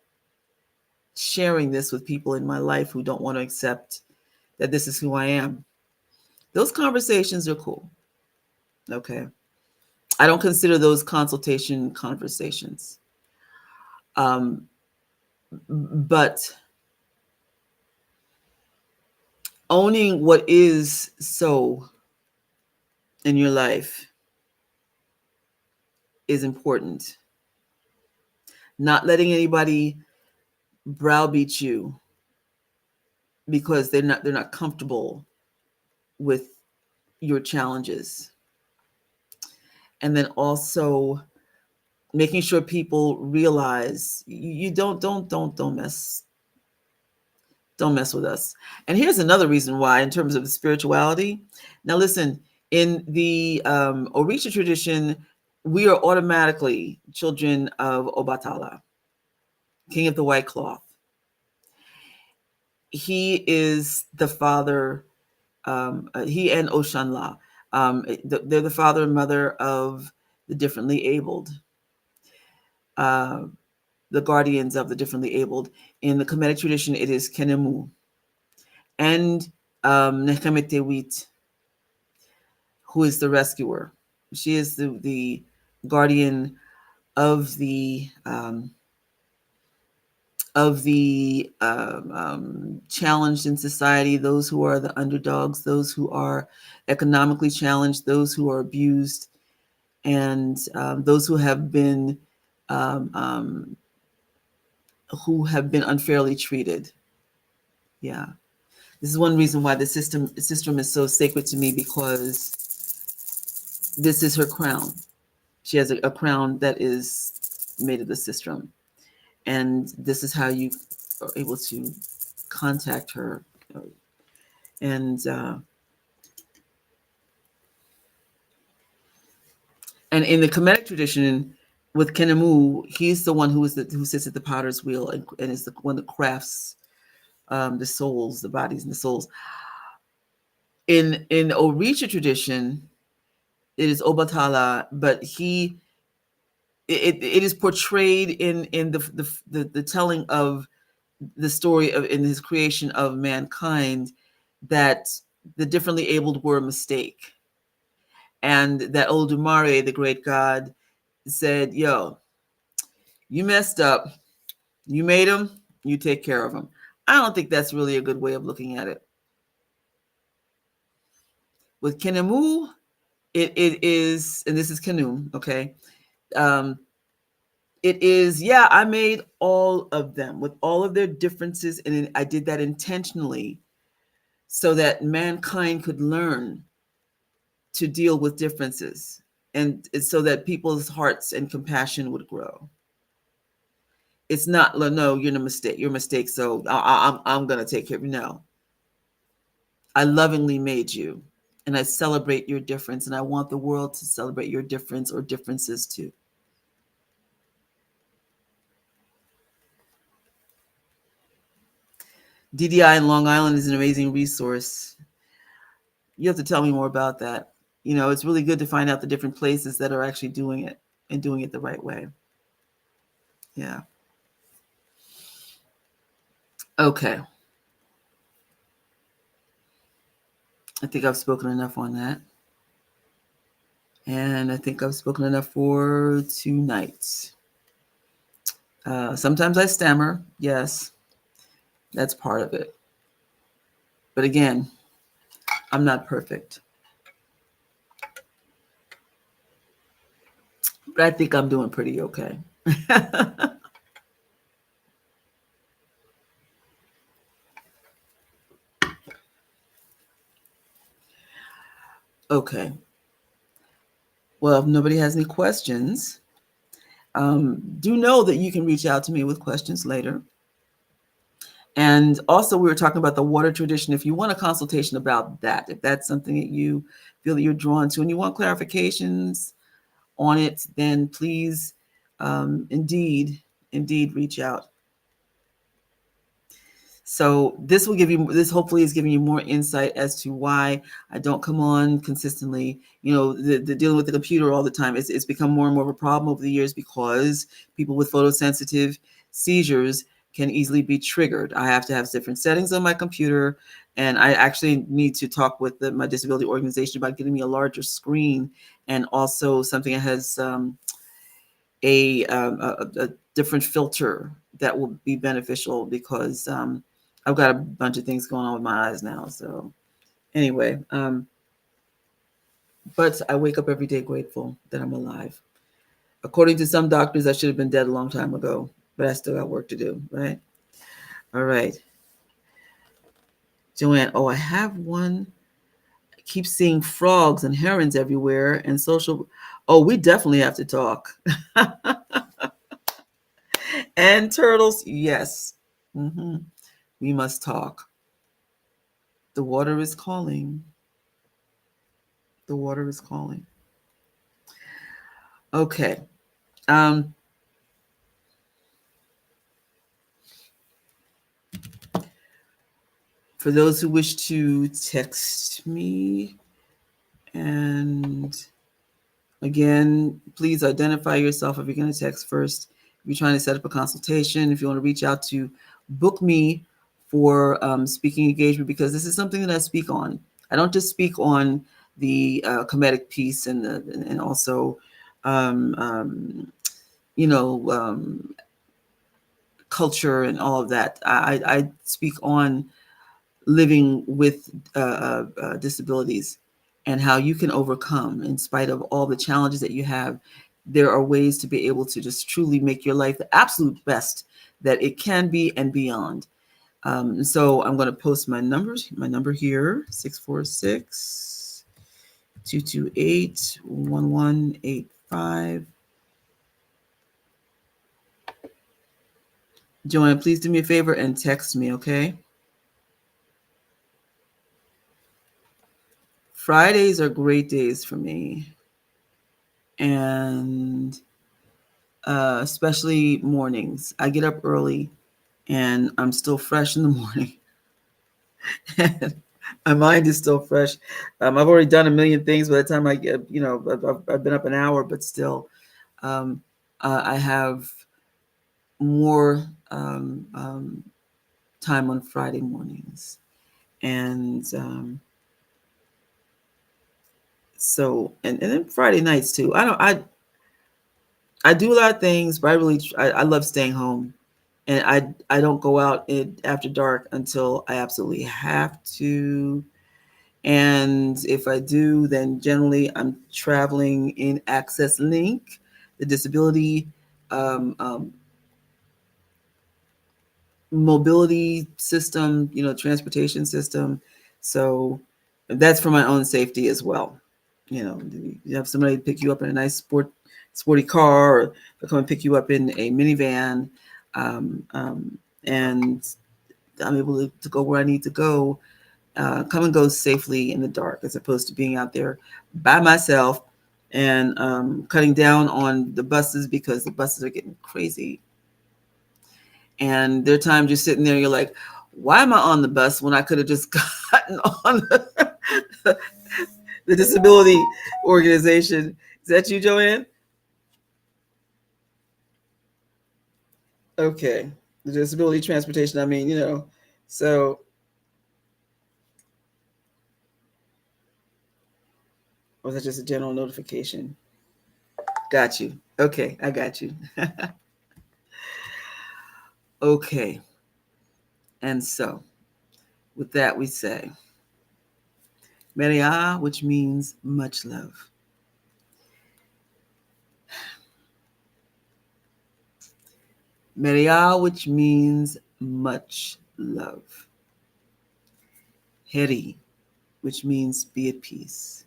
sharing this with people in my life who don't want to accept that this is who I am? Those conversations are cool. Okay. I don't consider those consultation conversations. But owning what is so in your life is important. Not letting anybody browbeat you because they're not comfortable with your challenges. And then also making sure people realize you don't mess with us. And here's another reason why, in terms of spirituality. Now listen, in the Orisha tradition, we are automatically children of Obatala, King of the White Cloth. He is the father, he and Oshanla. They're the father and mother of the differently abled, the guardians of the differently abled. In the Kemetic tradition, it is Kenemu and Nechemetewit, who is the rescuer. She is the guardian of the challenged in society, those who are the underdogs, those who are economically challenged, those who are abused, and those who have been unfairly treated. Yeah, this is one reason why the system is so sacred to me, because this is her crown. She has a crown that is made of the system, and this is how you are able to contact her. And in the Kemetic tradition, with Kenemu, he's the one who sits at the potter's wheel and is the one that crafts the souls, the bodies, and the souls. In Orisha tradition, it is Obatala, but it is portrayed in the telling of the story of, in his creation of mankind, that the differently abled were a mistake, and that Olodumare, the great god, said, "Yo, you messed up. You made them. You take care of them." I don't think that's really a good way of looking at it. With Kenemu, it is, and this is Kenum, okay? It is, yeah, I made all of them with all of their differences, and I did that intentionally so that mankind could learn to deal with differences, and so that people's hearts and compassion would grow. It's not, no, you're a mistake. You're a mistake, so I'm going to take care of you. No. I lovingly made you, and I celebrate your difference, and I want the world to celebrate your difference or differences too. DDI in Long Island is an amazing resource. You have to tell me more about that. It's really good to find out the different places that are actually doing it and doing it the right way. Yeah. Okay. I think I've spoken enough on that. And I think I've spoken enough for tonight. Sometimes I stammer. Yes, that's part of it. But again, I'm not perfect. But I think I'm doing pretty okay. Okay. Well, if nobody has any questions, do know that you can reach out to me with questions later. And also, we were talking about the water tradition. If you want a consultation about that, if that's something that you feel that you're drawn to and you want clarifications on it, then please, indeed reach out. So this hopefully is giving you more insight as to why I don't come on consistently. The dealing with the computer all the time, it's become more and more of a problem over the years because people with photosensitive seizures can easily be triggered. I have to have different settings on my computer, and I actually need to talk with my disability organization about getting me a larger screen and also something that has a different filter that will be beneficial because I've got a bunch of things going on with my eyes now. So anyway, but I wake up every day grateful that I'm alive. According to some doctors, I should have been dead a long time ago, but I still got work to do, right? All right. Joanne, oh, I have one. I keep seeing frogs and herons everywhere and social. Oh, we definitely have to talk. And turtles, yes. Hmm. We must talk. The water is calling. The water is calling. Okay. Um, for those who wish to text me, and again, please identify yourself if you're going to text first. If you're trying to set up a consultation, if you want to reach out to book me for speaking engagement, because this is something that I speak on. I don't just speak on the comedic piece and also, um, um, you know, culture and all of that. I speak on living with disabilities and how you can overcome in spite of all the challenges that you have. There are ways to be able to just truly make your life the absolute best that it can be and beyond. So I'm going to post my number here, 646-228-1185. Joanne, please do me a favor and text me, okay? Fridays are great days for me. And especially mornings. I get up early and I'm still fresh in the morning. My mind is still fresh. I've already done a million things by the time I get, I've been up an hour, but still, I have more time on Friday mornings. And and then Friday nights too. I do a lot of things, but I love staying home, and I don't go out after dark until I absolutely have to. And if I do, then generally I'm traveling in Access Link, the disability um, um, mobility system, transportation system. So that's for my own safety as well. You have somebody pick you up in a nice sporty car, or they'll come and pick you up in a minivan, and I'm able to go where I need to go, come and go safely in the dark, as opposed to being out there by myself and cutting down on the buses because the buses are getting crazy. And there are times you're sitting there, you're like, why am I on the bus when I could have just gotten on the disability organization? Is that you, Joanne? Okay. The disability transportation, I mean, so or was that just a general notification? Got you. Okay, I got you. Okay. And so with that we say Maria, which means much love. Maria, which means much love. Heri, which means be at peace.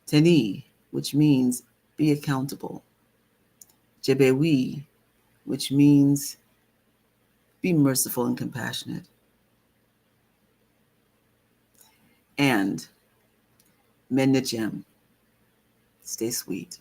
Teni, which means be accountable. Jebewi, which means be merciful and compassionate. And Menachem, stay sweet.